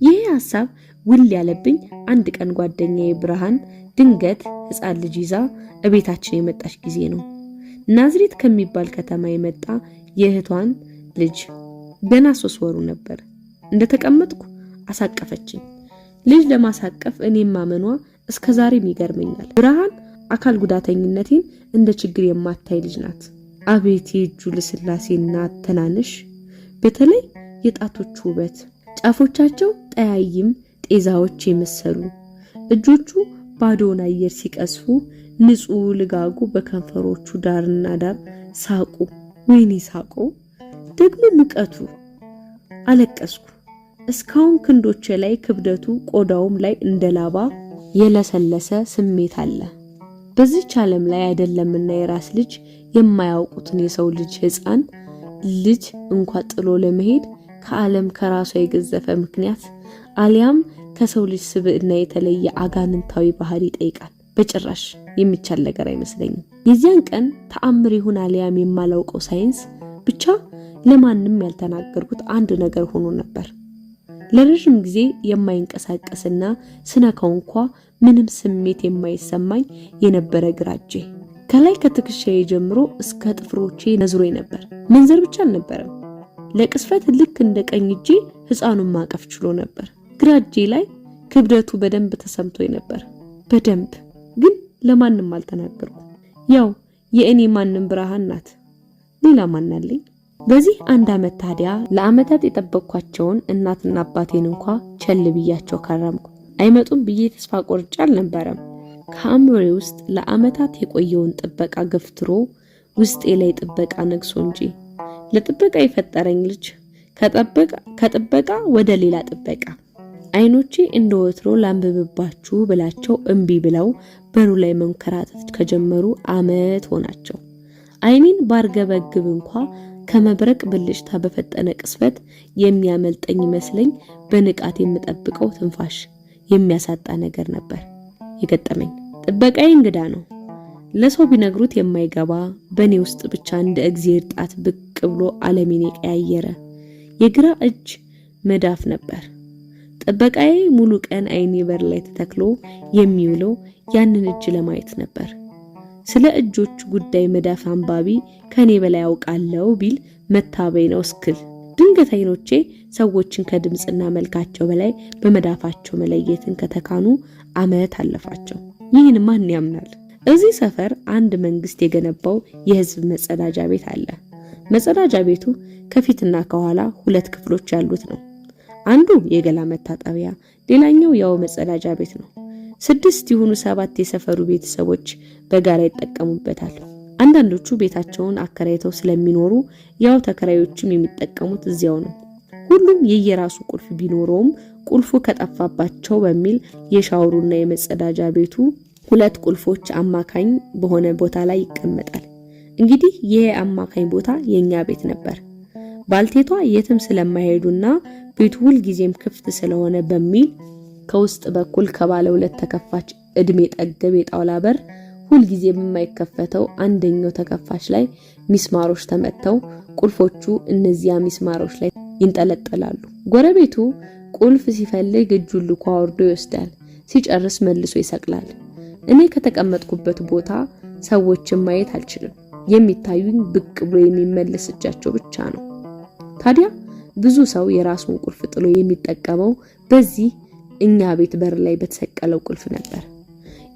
ይሄ ሐሳብ ውል ያለብኝ አንድ ቀን ጓደኛዬ ብርሃን ድንገት ሕፃን ልጅ ይዛ እቤታችን የመጣች ጊዜ ነው። ናዝሬት ከሚባል ከተማ የመጣ የእህቷን ልጅ ገና 3 ወሩ ነበር። እንደተቀመጥኩ አሳቀፈችኝ። ልጅ ለማሳቀፍ እኔም ማመኗ እስከዛሬም ይገርመኛል። ብርሃን አካል ጉዳተኝነቴን እንደ ችግር የማታይ ልጅ ናት። አቤት የእጁ ልስላሴና ተናንሽ፣ በተለይ የጣቶቹ ውበት፣ ጫፎቻቸው ጠያይም ጤዛዎች የመሰሉ እጆቹ ባዶውን አየር ሲቀስፉ ንጹህ ልጋጉ በከንፈሮቹ ዳርና ዳር ሳቁ። ወይኔ ሳቁ! ደግሞ ሙቀቱ! አለቀስኩ። እስካሁን ክንዶቼ ላይ ክብደቱ፣ ቆዳውም ላይ እንደ ላባ የለሰለሰ ስሜት አለ። በዚህች ዓለም ላይ አይደለምና የራስ ልጅ የማያውቁትን የሰው ልጅ ሕፃን ልጅ እንኳን ጥሎ ለመሄድ ከዓለም ከራሷ የገዘፈ ምክንያት አሊያም ከሰው ልጅ ስብዕና የተለየ አጋንንታዊ ባህሪ ይጠይቃል። በጭራሽ የሚቻል ነገር አይመስለኝም። የዚያን ቀን ተአምር ይሁን አልያም የማላውቀው ሳይንስ ብቻ ለማንም ያልተናገርኩት አንድ ነገር ሆኖ ነበር። ለረጅም ጊዜ የማይንቀሳቀስና ስነካው እንኳ ምንም ስሜት የማይሰማኝ የነበረ ግራ እጄ ከላይ ከትከሻዬ ጀምሮ እስከ ጥፍሮቼ ነዝሮኝ ነበር። መንዘር ብቻ አልነበረም፣ ለቅስፈት ልክ እንደ ቀኝ እጄ ሕፃኑን ማቀፍ ችሎ ነበር። ግራ እጄ ላይ ክብደቱ በደንብ ተሰምቶኝ ነበር። በደንብ ግን ለማንም አልተናገርኩም። ያው የእኔ ማንም ብርሃን ናት። ሌላ ማን አለኝ? በዚህ አንድ አመት ታዲያ ለአመታት የጠበቅኳቸውን እናትና አባቴን እንኳ ቸል ብያቸው ካረምኩ። አይመጡም ብዬ ተስፋ ቆርጬ አልነበረም። ከአእምሮዬ ውስጥ ለአመታት የቆየውን ጥበቃ ገፍትሮ ውስጤ ላይ ጥበቃ ነግሶ እንጂ ለጥበቃ የፈጠረኝ ልጅ ከጥበቃ ወደ ሌላ ጥበቃ። አይኖቼ እንደወትሮ ላንብብባችሁ ብላቸው እምቢ ብለው በሩ ላይ መንከራተት ከጀመሩ አመት ሆናቸው። አይኔን ባርገበግብ እንኳ ከመብረቅ ብልጭታ በፈጠነ ቅስፈት የሚያመልጠኝ መስለኝ በንቃት የምጠብቀው ትንፋሽ የሚያሳጣ ነገር ነበር የገጠመኝ። ጥበቃዬ እንግዳ ነው። ለሰው ቢነግሩት የማይገባ በኔ ውስጥ ብቻ እንደ እግዚአብሔር ጣት ብቅ ብሎ ዓለሜን የቀያየረ የግራ እጅ መዳፍ ነበር። ጥበቃዬ ሙሉ ቀን አይኔ በር ላይ ተተክሎ የሚውለው ያንን እጅ ለማየት ነበር። ስለ እጆች ጉዳይ መዳፍ አንባቢ ከኔ በላይ ያውቃለው ቢል መታበይ ነው እስክል ድንገት አይኖቼ ሰዎችን ከድምጽና መልካቸው በላይ በመዳፋቸው መለየትን ከተካኑ አመት አለፋቸው። ይህን ማን ያምናል? እዚህ ሰፈር አንድ መንግስት የገነባው የህዝብ መጸዳጃ ቤት አለ። መጸዳጃ ቤቱ ከፊትና ከኋላ 2 ክፍሎች ያሉት ነው። አንዱ የገላ መታጠቢያ፣ ሌላኛው ያው መጸዳጃ ቤት ነው። 6 ይሁኑ 7 የሰፈሩ ቤተሰቦች በጋራ ይጠቀሙበታል። አንዳንዶቹ ቤታቸውን አከራይተው ስለሚኖሩ ያው ተከራዮችም የሚጠቀሙት እዚያው ነው። ሁሉም የየራሱ ቁልፍ ቢኖረውም ቁልፉ ከጠፋባቸው በሚል የሻወሩና የመጸዳጃ ቤቱ 2 ቁልፎች አማካኝ በሆነ ቦታ ላይ ይቀመጣል። እንግዲህ ይሄ አማካኝ ቦታ የኛ ቤት ነበር። ባልቴቷ የትም ስለማይሄዱና ቤቱ ሁል ጊዜም ክፍት ስለሆነ በሚል ከውስጥ በኩል ከባለ 2 ተከፋች እድሜ ጠገብ የጣውላ በር ሁል ጊዜ በማይከፈተው አንደኛው ተከፋች ላይ ሚስማሮች ተመተው ቁልፎቹ እነዚያ ሚስማሮች ላይ ይንጠለጠላሉ። ጎረቤቱ ቁልፍ ሲፈልግ እጁን ልኮ አውርዶ ይወስዳል። ሲጨርስ መልሶ ይሰቅላል። እኔ ከተቀመጥኩበት ቦታ ሰዎችን ማየት አልችልም። የሚታዩኝ ብቅ ብሎ የሚመለስ እጃቸው ብቻ ነው። ታዲያ ብዙ ሰው የራሱን ቁልፍ ጥሎ የሚጠቀመው በዚህ እኛ ቤት በር ላይ በተሰቀለው ቁልፍ ነበር።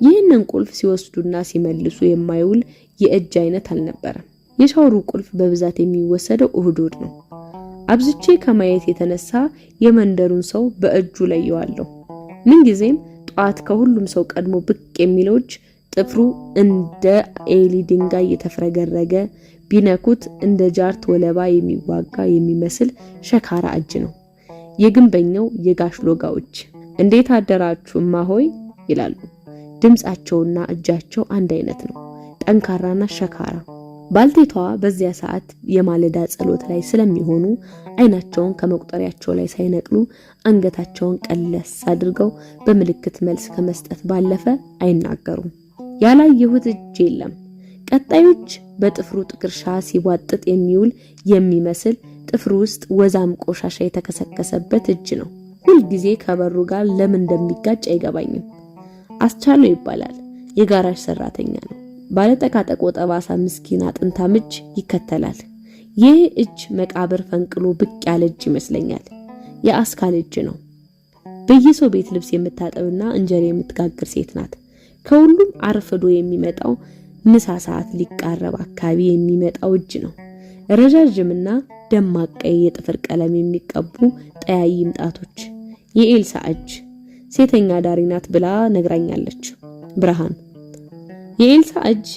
ይህንን ቁልፍ ሲወስዱና ሲመልሱ የማይውል የእጅ አይነት አልነበረም። የሻወሩ ቁልፍ በብዛት የሚወሰደው እሁድ ነው። አብዝቼ ከማየት የተነሳ የመንደሩን ሰው በእጁ ላይ ይዋለው። ምንጊዜም ጧት ከሁሉም ሰው ቀድሞ ብቅ የሚለው እጅ ጥፍሩ እንደ ኤሊ ድንጋይ የተፍረገረገ ቢነኩት እንደ ጃርት ወለባ የሚዋጋ የሚመስል ሸካራ እጅ ነው። የግንበኛው የጋሽ ሎጋው እጅ። እንዴት አደራችሁ እማሆይ ይላሉ። ድምጻቸውና እጃቸው አንድ አይነት ነው፣ ጠንካራና ሸካራ። ባልቴቷ በዚያ ሰዓት የማለዳ ጸሎት ላይ ስለሚሆኑ አይናቸውን ከመቁጠሪያቸው ላይ ሳይነቅሉ አንገታቸውን ቀለስ አድርገው በምልክት መልስ ከመስጠት ባለፈ አይናገሩም። ያላየሁት እጅ የለም። ቀጣዮች በጥፍሩ ጥቅርሻ ሲዋጥጥ የሚውል የሚመስል ጥፍሩ ውስጥ ወዛም ቆሻሻ የተከሰከሰበት እጅ ነው። ሁል ጊዜ ከበሩ ጋር ለምን እንደሚጋጭ አይገባኝም። አስቻለው ይባላል። የጋራዥ ሰራተኛ ነው። ባለጠቃጠቆ ጠባሳ ምስኪን አጥንታም እጅ ይከተላል። ይህ እጅ መቃብር ፈንቅሎ ብቅ ያለ እጅ ይመስለኛል። የአስካል እጅ ነው። በየሰው ቤት ልብስ የምታጠብና እንጀራ የምትጋግር ሴት ናት። ከሁሉም አርፍዶ የሚመጣው ምሳ ሰዓት ሊቃረብ አካባቢ የሚመጣው እጅ ነው። ረጃጅምና ደማቅ ቀይ የጥፍር ቀለም የሚቀቡ ጠያይም ጣቶች። የኤልሳ እጅ ሴተኛ ዳሪ ናት ብላ ነግራኛለች ብርሃን። የኤልሳ እጅ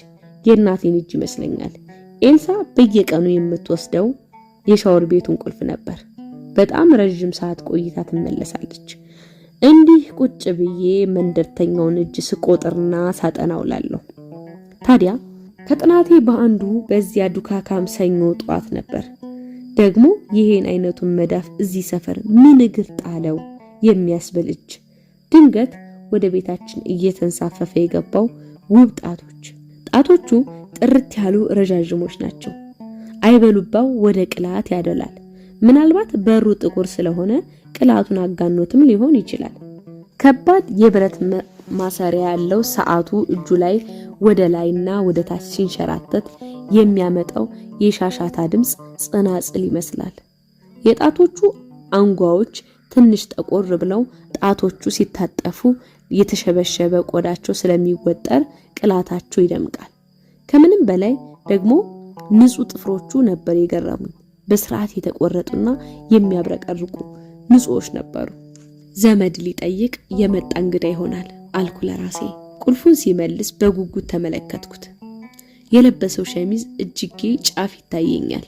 የእናቴን እጅ ይመስለኛል። ኤልሳ በየቀኑ የምትወስደው የሻወር ቤቱን ቁልፍ ነበር። በጣም ረጅም ሰዓት ቆይታ ትመለሳለች። እንዲህ ቁጭ ብዬ መንደርተኛውን እጅ ስቆጥርና ሳጠናውላለሁ። ታዲያ ከጥናቴ በአንዱ በዚያ ዱካካም ሰኞ ጧት ነበር። ደግሞ ይሄን አይነቱን መዳፍ እዚህ ሰፈር ምን እግር ጣለው የሚያስብል እጅ ድንገት ወደ ቤታችን እየተንሳፈፈ የገባው ውብ ጣቶቹ ጥርት ያሉ ረዣዥሞች ናቸው። አይበሉባው ወደ ቅላት ያደላል። ምናልባት በሩ ጥቁር ስለሆነ ቅላቱን አጋኖትም ሊሆን ይችላል። ከባድ የብረት ማሰሪያ ያለው ሰዓቱ እጁ ላይ ወደ ላይና ወደ ታች ሲንሸራተት የሚያመጣው የሻሻታ ድምጽ ጽናጽል ይመስላል። የጣቶቹ አንጓዎች ትንሽ ጠቆር ብለው ጣቶቹ ሲታጠፉ የተሸበሸበ ቆዳቸው ስለሚወጠር ቅላታቸው ይደምቃል። ከምንም በላይ ደግሞ ንጹህ ጥፍሮቹ ነበር የገረሙኝ። በስርዓት የተቆረጡና የሚያብረቀርቁ ንጹዎች ነበሩ። ዘመድ ሊጠይቅ የመጣ እንግዳ ይሆናል አልኩ ለራሴ። ቁልፉን ሲመልስ በጉጉት ተመለከትኩት። የለበሰው ሸሚዝ እጅጌ ጫፍ ይታየኛል።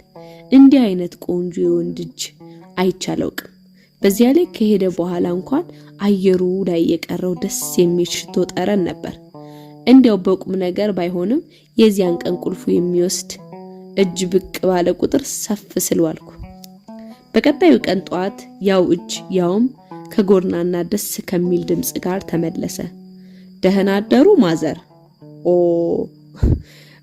እንዲህ አይነት ቆንጆ የወንድ እጅ አይቻለውቅም። በዚያ ላይ ከሄደ በኋላ እንኳን አየሩ ላይ የቀረው ደስ የሚል ሽቶ ጠረን ነበር። እንዲያው በቁም ነገር ባይሆንም የዚያን ቀን ቁልፉ የሚወስድ እጅ ብቅ ባለ ቁጥር ሰፍ ስልዋልኩ። በቀጣዩ ቀን ጧት ያው እጅ ያውም ከጎርናና ደስ ከሚል ድምጽ ጋር ተመለሰ። ደህና አደሩ ማዘር። ኦ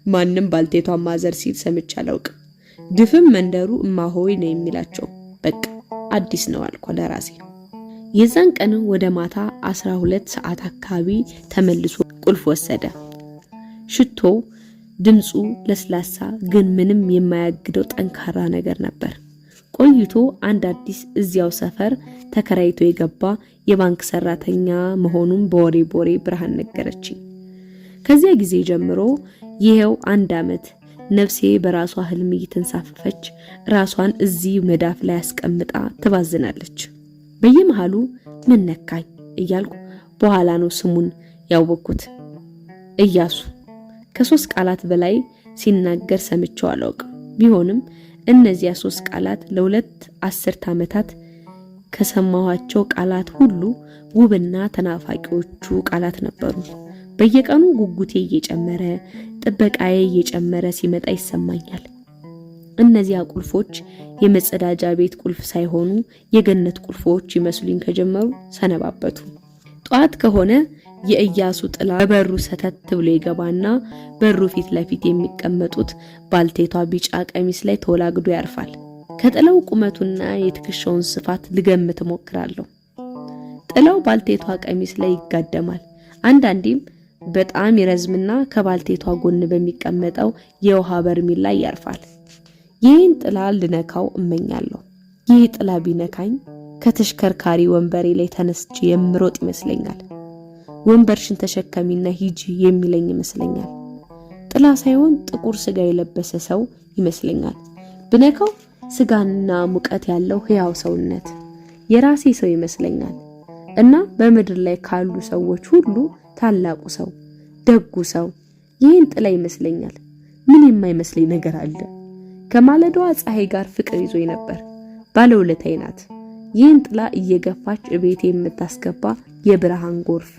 ማንም ባልቴቷን ማዘር ሲል ሰምቼ አላውቅም። ድፍም መንደሩ እማሆይ ነው የሚላቸው። በቃ አዲስ ነው አልኩ ለራሴ። የዛን ቀን ወደ ማታ 12 ሰዓት አካባቢ ተመልሶ ቁልፍ ወሰደ። ሽቶ ድምጹ ለስላሳ ግን ምንም የማያግደው ጠንካራ ነገር ነበር። ቆይቶ አንድ አዲስ እዚያው ሰፈር ተከራይቶ የገባ የባንክ ሰራተኛ መሆኑን በወሬ ብርሃን ነገረችኝ። ከዚያ ጊዜ ጀምሮ ይሄው 1 ዓመት ነፍሴ በራሷ ህልም እየተንሳፈፈች ራሷን እዚህ መዳፍ ላይ አስቀምጣ ትባዝናለች። በየመሃሉ ምን ነካኝ እያልኩ በኋላ ነው ስሙን ያወቅኩት። ኢያሱ ከ3 ቃላት በላይ ሲናገር ሰምቼው አላውቅም። ቢሆንም እነዚያ 3 ቃላት ለ2 አስርት ዓመታት ከሰማኋቸው ቃላት ሁሉ ውብና ተናፋቂዎቹ ቃላት ነበሩ። በየቀኑ ጉጉቴ እየጨመረ ጥበቃዬ እየጨመረ ሲመጣ ይሰማኛል። እነዚያ ቁልፎች የመጸዳጃ ቤት ቁልፍ ሳይሆኑ የገነት ቁልፎች ይመስሉኝ ከጀመሩ ሰነባበቱ። ጧት ከሆነ የኢያሱ ጥላ በበሩ ሰተት ብሎ ይገባና በሩ ፊት ለፊት የሚቀመጡት ባልቴቷ ቢጫ ቀሚስ ላይ ተወላግዶ ያርፋል። ከጥላው ቁመቱና የትከሻውን ስፋት ልገምት ሞክራለሁ። ጥላው ባልቴቷ ቀሚስ ላይ ይጋደማል። አንዳንዴም በጣም ይረዝምና ከባልቴቷ ጎን በሚቀመጠው የውሃ በርሚል ላይ ያርፋል። ይህን ጥላ ልነካው እመኛለሁ። ይህ ጥላ ቢነካኝ ከተሽከርካሪ ወንበሬ ላይ ተነስቼ የምሮጥ ይመስለኛል። ወንበርሽን ተሸከሚና ሂጂ የሚለኝ ይመስለኛል። ጥላ ሳይሆን ጥቁር ስጋ የለበሰ ሰው ይመስለኛል። ብነካው ስጋና ሙቀት ያለው ህያው ሰውነት የራሴ ሰው ይመስለኛል እና በምድር ላይ ካሉ ሰዎች ሁሉ ታላቁ ሰው፣ ደጉ ሰው ይህን ጥላ ይመስለኛል። ምን የማይመስለኝ ነገር አለ? ከማለዳዋ ፀሐይ ጋር ፍቅር ይዞኝ ነበር። ባለውለታዬ ናት። ይህን ጥላ እየገፋች እቤቴ የምታስገባ የብርሃን ጎርፍ።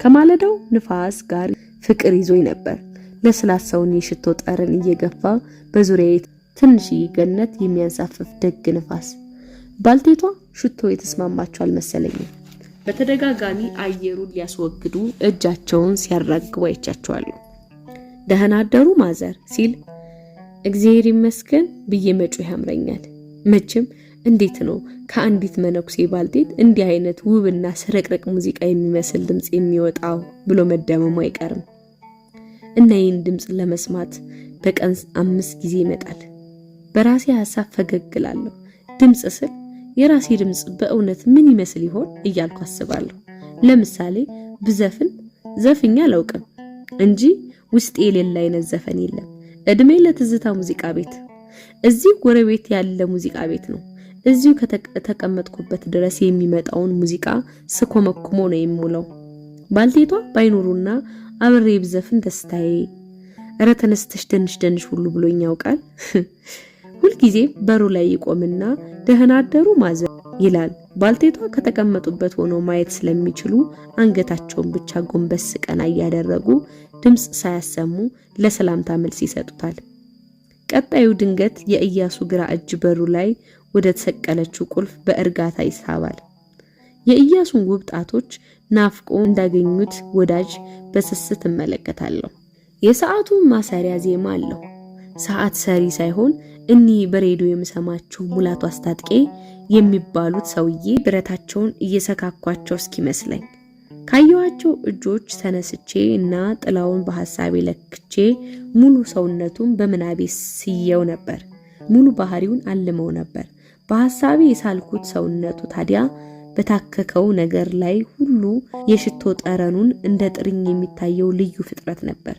ከማለዳው ንፋስ ጋር ፍቅር ይዞኝ ነበር። ለስላሳውን የሽቶ ጠረን እየገፋ በዙሪያዬ ትንሽዬ ገነት የሚያንሳፍፍ ደግ ንፋስ። ባልቴቷ ሽቶ የተስማማቸው አልመሰለኝም። በተደጋጋሚ አየሩን ሊያስወግዱ እጃቸውን ሲያራግቡ አይቻቸዋለሁ። ደህና አደሩ ማዘር ሲል እግዚአብሔር ይመስገን ብዬ መጮህ ያምረኛል። መቼም እንዴት ነው ከአንዲት መነኩሴ ባልቴት እንዲህ አይነት ውብና ስረቅረቅ ሙዚቃ የሚመስል ድምጽ የሚወጣው ብሎ መደመሙ አይቀርም። እና ይህን ድምጽ ለመስማት በቀን 5 ጊዜ ይመጣል። በራሴ ሐሳብ ፈገግላለሁ። ድምጽ ስል የራሴ ድምጽ በእውነት ምን ይመስል ይሆን እያልኩ አስባለሁ። ለምሳሌ ብዘፍን ዘፍኛ አላውቅም እንጂ ውስጤ የሌለ አይነት ዘፈን የለም። እድሜ ለትዝታ ሙዚቃ ቤት። እዚህ ጎረቤት ያለ ሙዚቃ ቤት ነው። እዚሁ ከተቀመጥኩበት ድረስ የሚመጣውን ሙዚቃ ስኮመኩሞ ነው የምውለው። ባልቴቷ ባይኖሩና አብሬ ብዘፍን ደስታዬ። እረ ተነስተሽ ደንሽ ሁሉ ብሎኝ ያውቃል። ሁልጊዜ በሩ ላይ ይቆምና ደህና አደሩ ማዘር ይላል። ባልቴቷ ከተቀመጡበት ሆነው ማየት ስለሚችሉ አንገታቸውን ብቻ ጎንበስ ቀና እያደረጉ ድምጽ ሳያሰሙ ለሰላምታ መልስ ይሰጡታል። ቀጣዩ ድንገት የኢያሱ ግራ እጅ በሩ ላይ ወደ ተሰቀለችው ቁልፍ በእርጋታ ይሳባል። የኢያሱን ውብ ጣቶች ናፍቆ እንዳገኙት ወዳጅ በስስት እመለከታለሁ። የሰዓቱ ማሰሪያ ዜማ አለው። ሰዓት ሰሪ ሳይሆን እኒህ በሬዲዮ የምሰማቸው ሙላቱ አስታጥቄ የሚባሉት ሰውዬ ብረታቸውን እየሰካኳቸው እስኪመስለኝ ካየኋቸው እጆች ተነስቼ እና ጥላውን በሐሳቤ ለክቼ ሙሉ ሰውነቱን በምናቤ ስየው ነበር። ሙሉ ባህሪውን አልመው ነበር። በሐሳቤ የሳልኩት ሰውነቱ ታዲያ በታከከው ነገር ላይ ሁሉ የሽቶ ጠረኑን እንደ ጥርኝ የሚታየው ልዩ ፍጥረት ነበር።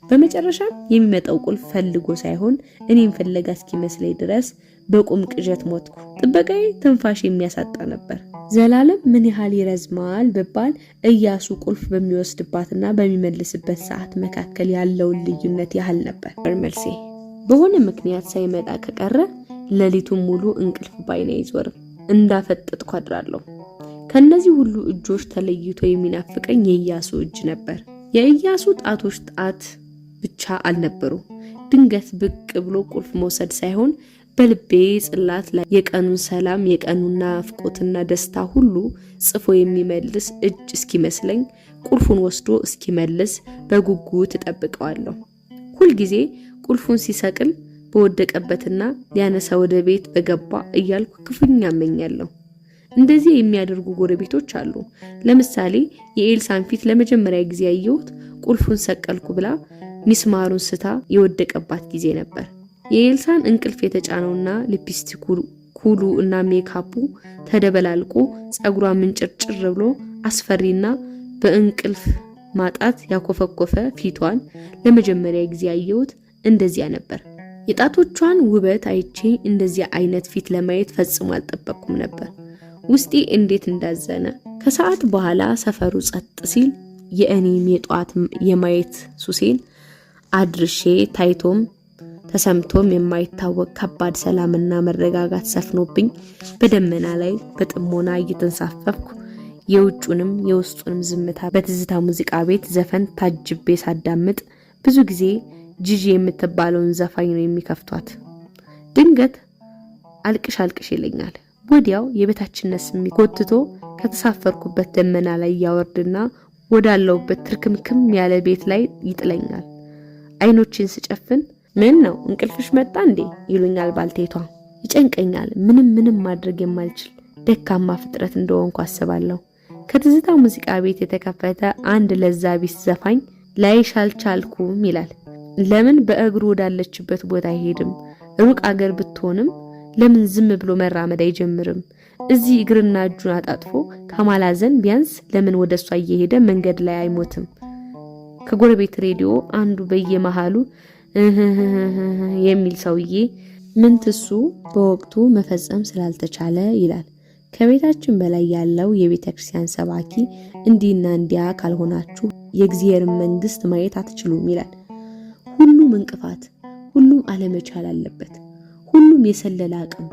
በመጨረሻም የሚመጣው ቁልፍ ፈልጎ ሳይሆን እኔም ፍለጋ እስኪመስለኝ ድረስ በቁም ቅዠት ሞትኩ። ጥበቃዬ ትንፋሽ የሚያሳጣ ነበር። ዘላለም ምን ያህል ይረዝማል ብባል ኢያሱ ቁልፍ በሚወስድባትና በሚመልስበት ሰዓት መካከል ያለውን ልዩነት ያህል ነበር መልሴ። በሆነ ምክንያት ሳይመጣ ከቀረ ሌሊቱን ሙሉ እንቅልፍ ባይኔ አይዞርም። እንዳፈጠጥኩ አድራለሁ። ከነዚህ ሁሉ እጆች ተለይቶ የሚናፍቀኝ የኢያሱ እጅ ነበር። የኢያሱ ጣቶች ጣት ብቻ አልነበሩ። ድንገት ብቅ ብሎ ቁልፍ መውሰድ ሳይሆን በልቤ ጽላት ላይ የቀኑን ሰላም፣ የቀኑን ናፍቆትና ደስታ ሁሉ ጽፎ የሚመልስ እጅ እስኪመስለኝ ቁልፉን ወስዶ እስኪመልስ በጉጉት እጠብቀዋለሁ። ሁልጊዜ ቁልፉን ሲሰቅል በወደቀበትና ሊያነሳ ወደ ቤት በገባ እያልኩ ክፉኛ እመኛለሁ። እንደዚህ የሚያደርጉ ጎረቤቶች አሉ። ለምሳሌ የኤልሳን ፊት ለመጀመሪያ ጊዜ ያየሁት ቁልፉን ሰቀልኩ ብላ ሚስማሩን ስታ የወደቀባት ጊዜ ነበር። የኤልሳን እንቅልፍ የተጫነውና ሊፕስቲኩ፣ ኩሉ እና ሜካፑ ተደበላልቆ ጸጉሯ ምንጭርጭር ብሎ አስፈሪና በእንቅልፍ ማጣት ያኮፈኮፈ ፊቷን ለመጀመሪያ ጊዜ ያየሁት እንደዚያ ነበር። የጣቶቿን ውበት አይቼ እንደዚያ አይነት ፊት ለማየት ፈጽሞ አልጠበቅኩም ነበር። ውስጤ እንዴት እንዳዘነ። ከሰዓት በኋላ ሰፈሩ ጸጥ ሲል የእኔም የጧት የማየት ሱሴን አድርሼ ታይቶም ተሰምቶም የማይታወቅ ከባድ ሰላምና መረጋጋት ሰፍኖብኝ በደመና ላይ በጥሞና እየተንሳፈፍኩ የውጩንም የውስጡንም ዝምታ በትዝታ ሙዚቃ ቤት ዘፈን ታጅቤ ሳዳምጥ ብዙ ጊዜ ጂጂ የምትባለውን ዘፋኝ ነው የሚከፍቷት። ድንገት አልቅሽ አልቅሽ ይለኛል። ወዲያው የቤታችነት ስሜት ጎትቶ ከተሳፈርኩበት ደመና ላይ ያወርድና ወዳለውበት ትርክምክም ያለ ቤት ላይ ይጥለኛል። አይኖችን ስጨፍን ምን ነው እንቅልፍሽ መጣ እንዴ ይሉኛል ባልቴቷ። ይጨንቀኛል። ምንም ማድረግ የማልችል ደካማ ፍጥረት እንደሆንኩ አስባለሁ። ከትዝታ ሙዚቃ ቤት የተከፈተ አንድ ለዛ ቢስ ዘፋኝ ላይሽ አልቻልኩም ይላል። ለምን በእግሩ ወዳለችበት ቦታ አይሄድም? ሩቅ አገር ብትሆንም ለምን ዝም ብሎ መራመድ አይጀምርም? እዚህ እግርና እጁን አጣጥፎ ከማላዘን ቢያንስ ለምን ወደሷ እየሄደ መንገድ ላይ አይሞትም? ከጎረቤት ሬዲዮ አንዱ በየመሃሉ የሚል ሰውዬ ምንትሱ በወቅቱ መፈጸም ስላልተቻለ ይላል። ከቤታችን በላይ ያለው የቤተክርስቲያን ሰባኪ እንዲህና እንዲያ ካልሆናችሁ የእግዚአብሔርን መንግስት ማየት አትችሉም ይላል። ሁሉም እንቅፋት፣ ሁሉም አለመቻል አለበት። ሁሉም የሰለለ አቅም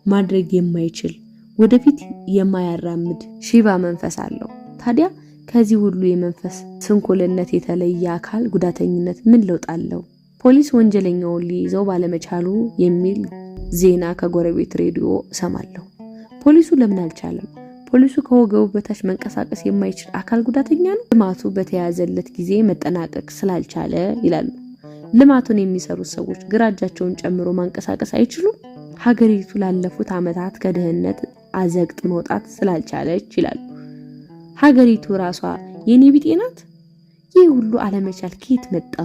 ማድረግ የማይችል ወደፊት የማያራምድ ሽባ መንፈስ አለው። ታዲያ ከዚህ ሁሉ የመንፈስ ስንኩልነት የተለየ አካል ጉዳተኝነት ምን ለውጥ አለው? ፖሊስ ወንጀለኛውን ሊይዘው ባለመቻሉ የሚል ዜና ከጎረቤት ሬዲዮ እሰማለሁ። ፖሊሱ ለምን አልቻለም? ፖሊሱ ከወገቡ በታች መንቀሳቀስ የማይችል አካል ጉዳተኛ ነው። ልማቱ በተያዘለት ጊዜ መጠናቀቅ ስላልቻለ ይላሉ። ልማቱን የሚሰሩት ሰዎች ግራ እጃቸውን ጨምሮ ማንቀሳቀስ አይችሉም። ሀገሪቱ ላለፉት ዓመታት ከድህነት አዘቅት መውጣት ስላልቻለች ይላሉ። ሀገሪቱ ራሷ የኔ ቢጤ ናት። ይህ ሁሉ አለመቻል ከየት መጣ?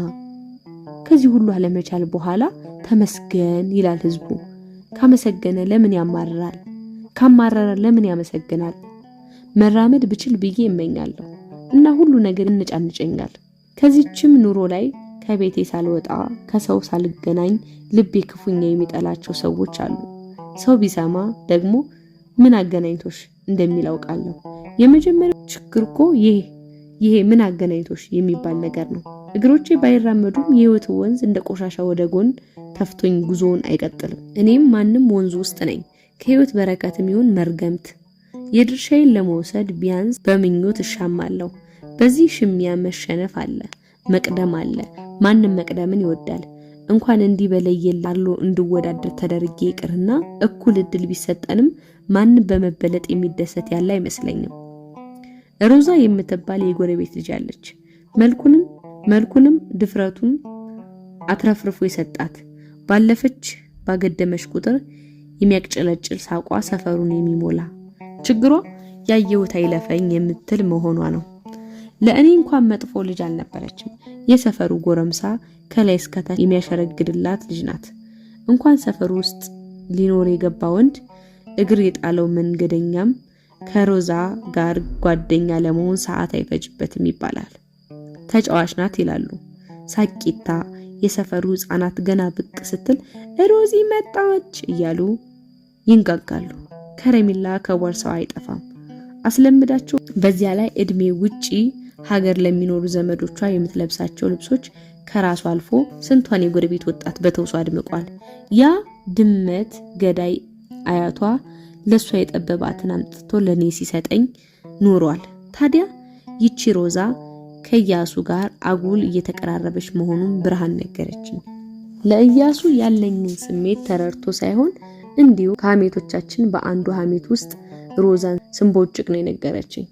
ከዚህ ሁሉ አለመቻል በኋላ ተመስገን ይላል ህዝቡ። ካመሰገነ ለምን ያማርራል? ካማረረ ለምን ያመሰግናል? መራመድ ብችል ብዬ እመኛለሁ እና ሁሉ ነገር እንጫንጨኛል። ከዚህችም ኑሮ ላይ ከቤቴ ሳልወጣ ከሰው ሳልገናኝ ልቤ ክፉኛ የሚጠላቸው ሰዎች አሉ። ሰው ቢሰማ ደግሞ ምን አገናኝቶሽ እንደሚል አውቃለሁ። የመጀመሪያው ችግር እኮ ይሄ ምን አገናኝቶሽ የሚባል ነገር ነው። እግሮቼ ባይራመዱም የህይወት ወንዝ እንደ ቆሻሻ ወደ ጎን ተፍቶኝ ጉዞውን አይቀጥልም። እኔም ማንም ወንዙ ውስጥ ነኝ። ከህይወት በረከትም ይሁን መርገምት የድርሻዬን ለመውሰድ ቢያንስ በምኞት እሻማለሁ። በዚህ ሽሚያ መሸነፍ አለ፣ መቅደም አለ። ማንም መቅደምን ይወዳል። እንኳን እንዲህ በለየላሉ እንድወዳደር ተደርጌ ይቅርና እኩል እድል ቢሰጠንም ማንም በመበለጥ የሚደሰት ያለ አይመስለኝም። ሮዛ የምትባል የጎረቤት ልጅ አለች። መልኩንም ድፍረቱም አትረፍርፎ የሰጣት ባለፈች ባገደመች ቁጥር የሚያቅጨለጭል ሳቋ ሰፈሩን የሚሞላ ችግሯ ያየሁት አይለፈኝ የምትል መሆኗ ነው። ለእኔ እንኳን መጥፎ ልጅ አልነበረችም። የሰፈሩ ጎረምሳ ከላይ እስከታች የሚያሸረግድላት ልጅ ናት። እንኳን ሰፈሩ ውስጥ ሊኖር የገባ ወንድ እግር የጣለው መንገደኛም ከሮዛ ጋር ጓደኛ ለመሆን ሰዓት አይፈጅበትም ይባላል። ተጫዋች ናት ይላሉ። ሳቂታ የሰፈሩ ህፃናት ገና ብቅ ስትል ሮዚ መጣች እያሉ ይንጋጋሉ። ከረሚላ ከቦርሳው አይጠፋም። አስለምዳቸው። በዚያ ላይ እድሜ ውጪ ሀገር ለሚኖሩ ዘመዶቿ የምትለብሳቸው ልብሶች ከራሱ አልፎ ስንቷን የጎረቤት ወጣት በተውሶ አድምቋል። ያ ድመት ገዳይ አያቷ ለሷ የጠበባትን አምጥቶ ለኔ ሲሰጠኝ ኑሯል። ታዲያ ይቺ ሮዛ ከኢያሱ ጋር አጉል እየተቀራረበች መሆኑን ብርሃን ነገረችኝ። ለኢያሱ ያለኝን ስሜት ተረድቶ ሳይሆን እንዲሁ ከሐሜቶቻችን በአንዱ ሐሜት ውስጥ ሮዛን ስንቦጭቅ ነው የነገረችኝ።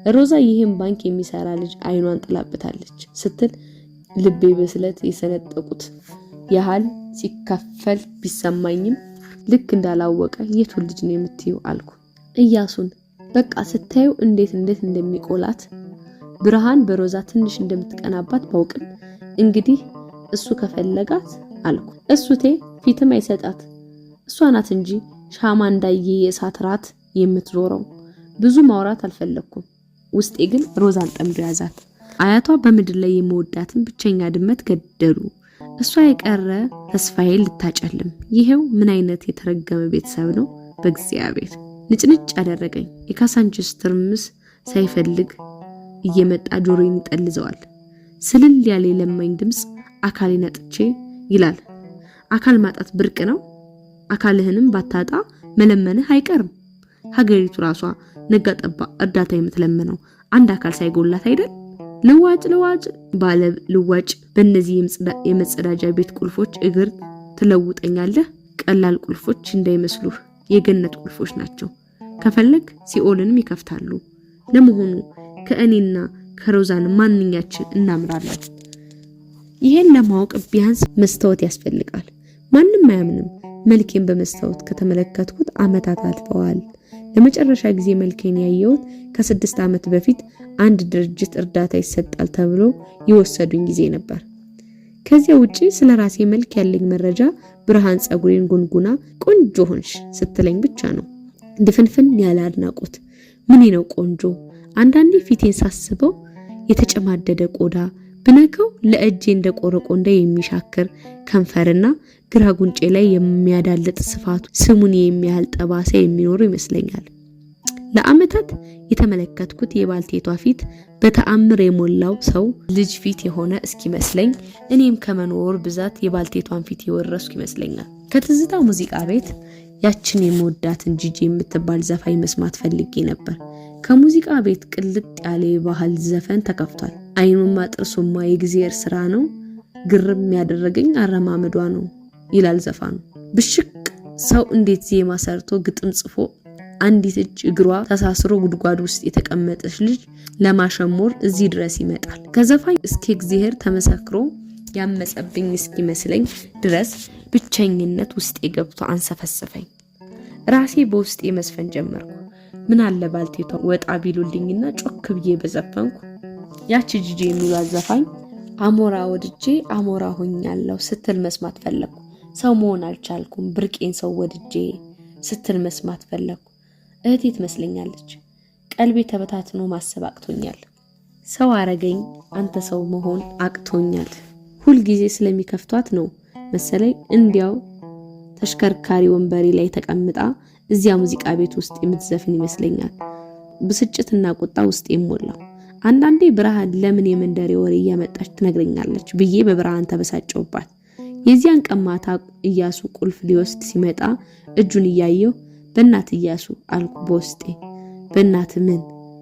ሮዛ ይህን ባንክ የሚሰራ ልጅ አይኗን ጥላብታለች ስትል ልቤ በስለት የሰነጠቁት ያህል ሲከፈል ቢሰማኝም ልክ እንዳላወቀ የቱን ልጅ ነው የምትይው አልኩ። ኢያሱን በቃ ስታዩ እንዴት እንደሚቆላት ብርሃን በሮዛ ትንሽ እንደምትቀናባት ባውቅም እንግዲህ እሱ ከፈለጋት አልኩ። እሱቴ ፊትም አይሰጣት እሷ ናት እንጂ ሻማ እንዳየ የእሳት ራት የምትዞረው። ብዙ ማውራት አልፈለኩም። ውስጤ ግን ሮዛን ጠምዶ ያዛት። አያቷ በምድር ላይ የመወዳትን ብቸኛ ድመት ገደሉ። እሷ የቀረ ተስፋዬን ልታጨልም። ይሄው ምን አይነት የተረገመ ቤተሰብ ነው! በእግዚአብሔር ንጭንጭ አደረገኝ። የካሳንቺስ ትርምስ ሳይፈልግ እየመጣ ጆሮዬን ይጠልዘዋል። ስልል ያለ ለማኝ ድምጽ አካሌን አጥቼ ይላል። አካል ማጣት ብርቅ ነው። አካልህንም ባታጣ መለመንህ አይቀርም። ሀገሪቱ ራሷ ነጋጠባ እርዳታ የምትለምነው አንድ አካል ሳይጎላት አይደል? ልዋጭ ባለ ልዋጭ በእነዚህ የመጸዳጃ ቤት ቁልፎች እግር ትለውጠኛለህ። ቀላል ቁልፎች እንዳይመስሉህ የገነት ቁልፎች ናቸው። ከፈለግ ሲኦልንም ይከፍታሉ። ለመሆኑ ከእኔና ከሮዛን ማንኛችን እናምራለን? ይሄን ለማወቅ ቢያንስ መስታወት ያስፈልጋል። ማንም አያምንም። መልኬን በመስታወት ከተመለከትኩት አመታት አልፈዋል። ለመጨረሻ ጊዜ መልኬን ያየሁት ከ6 ዓመት በፊት አንድ ድርጅት እርዳታ ይሰጣል ተብሎ የወሰዱኝ ጊዜ ነበር። ከዚያ ውጪ ስለ ራሴ መልክ ያለኝ መረጃ ብርሃን ጸጉሬን ጉንጉና ቆንጆ ሆንሽ ስትለኝ ብቻ ነው። ድፍንፍን ያለ አድናቆት። ምን ነው ቆንጆ? አንዳንዴ ፊቴን ሳስበው የተጨማደደ ቆዳ ብነካው ለእጄ እንደ ቆረቆንዳ የሚሻክር ከንፈርና ግራ ጉንጬ ላይ የሚያዳልጥ ስፋቱ ስሙን የሚያህል ጠባሳ የሚኖር ይመስለኛል። ለአመታት የተመለከትኩት የባልቴቷ ፊት በተአምር የሞላው ሰው ልጅ ፊት የሆነ እስኪመስለኝ እኔም ከመኖር ብዛት የባልቴቷን ፊት የወረስኩ ይመስለኛል። ከትዝታ ሙዚቃ ቤት ያችን የመወዳትን ጂጂ የምትባል ዘፋኝ መስማት ፈልጌ ነበር። ከሙዚቃ ቤት ቅልጥ ያለ የባህል ዘፈን ተከፍቷል። አይኑማ ጥርሱማ የእግዚአብሔር ስራ ነው፣ ግርም ያደረገኝ አረማመዷ ነው ይላል ዘፋኑ። ብሽቅ ሰው እንዴት ዜማ ሰርቶ ግጥም ጽፎ አንዲት እጅ እግሯ ተሳስሮ ጉድጓድ ውስጥ የተቀመጠች ልጅ ለማሸሞር እዚህ ድረስ ይመጣል። ከዘፋኝ እስከ እግዚአብሔር ተመሰክሮ ያመጸብኝ እስኪመስለኝ ድረስ ብቸኝነት ውስጥ ገብቶ አንሰፈሰፈኝ። ራሴ በውስጤ መስፈን ጀመርኩ። ምን አለ ባልቴቷ ወጣ ቢሉልኝና ጮክ ብዬ በዘፈንኩ። ያቺ ጂጂ የሚሏት ዘፋኝ አሞራ ወድጄ አሞራ ሆኛለሁ ስትል መስማት ፈለኩ። ሰው መሆን አልቻልኩም ብርቄን ሰው ወድጄ ስትል መስማት ፈለኩ። እህቴ ትመስለኛለች። ቀልቤ ተበታትኖ ማሰብ አቅቶኛል። ሰው አረገኝ አንተ ሰው መሆን አቅቶኛል። ሁል ጊዜ ስለሚከፍቷት ነው መሰለኝ እንዲያው ተሽከርካሪ ወንበሬ ላይ ተቀምጣ እዚያ ሙዚቃ ቤት ውስጥ የምትዘፍን ይመስለኛል። ብስጭትና ቁጣ ውስጥ የሞላው። አንዳንዴ ብርሃን ለምን የመንደሬ ወሬ እያመጣች ትነግረኛለች ብዬ በብርሃን ተበሳጨውባት። የዚያን ቀን ማታ ኢያሱ ቁልፍ ሊወስድ ሲመጣ እጁን እያየው በእናት ኢያሱ አልኩ በውስጤ። በእናት ምን?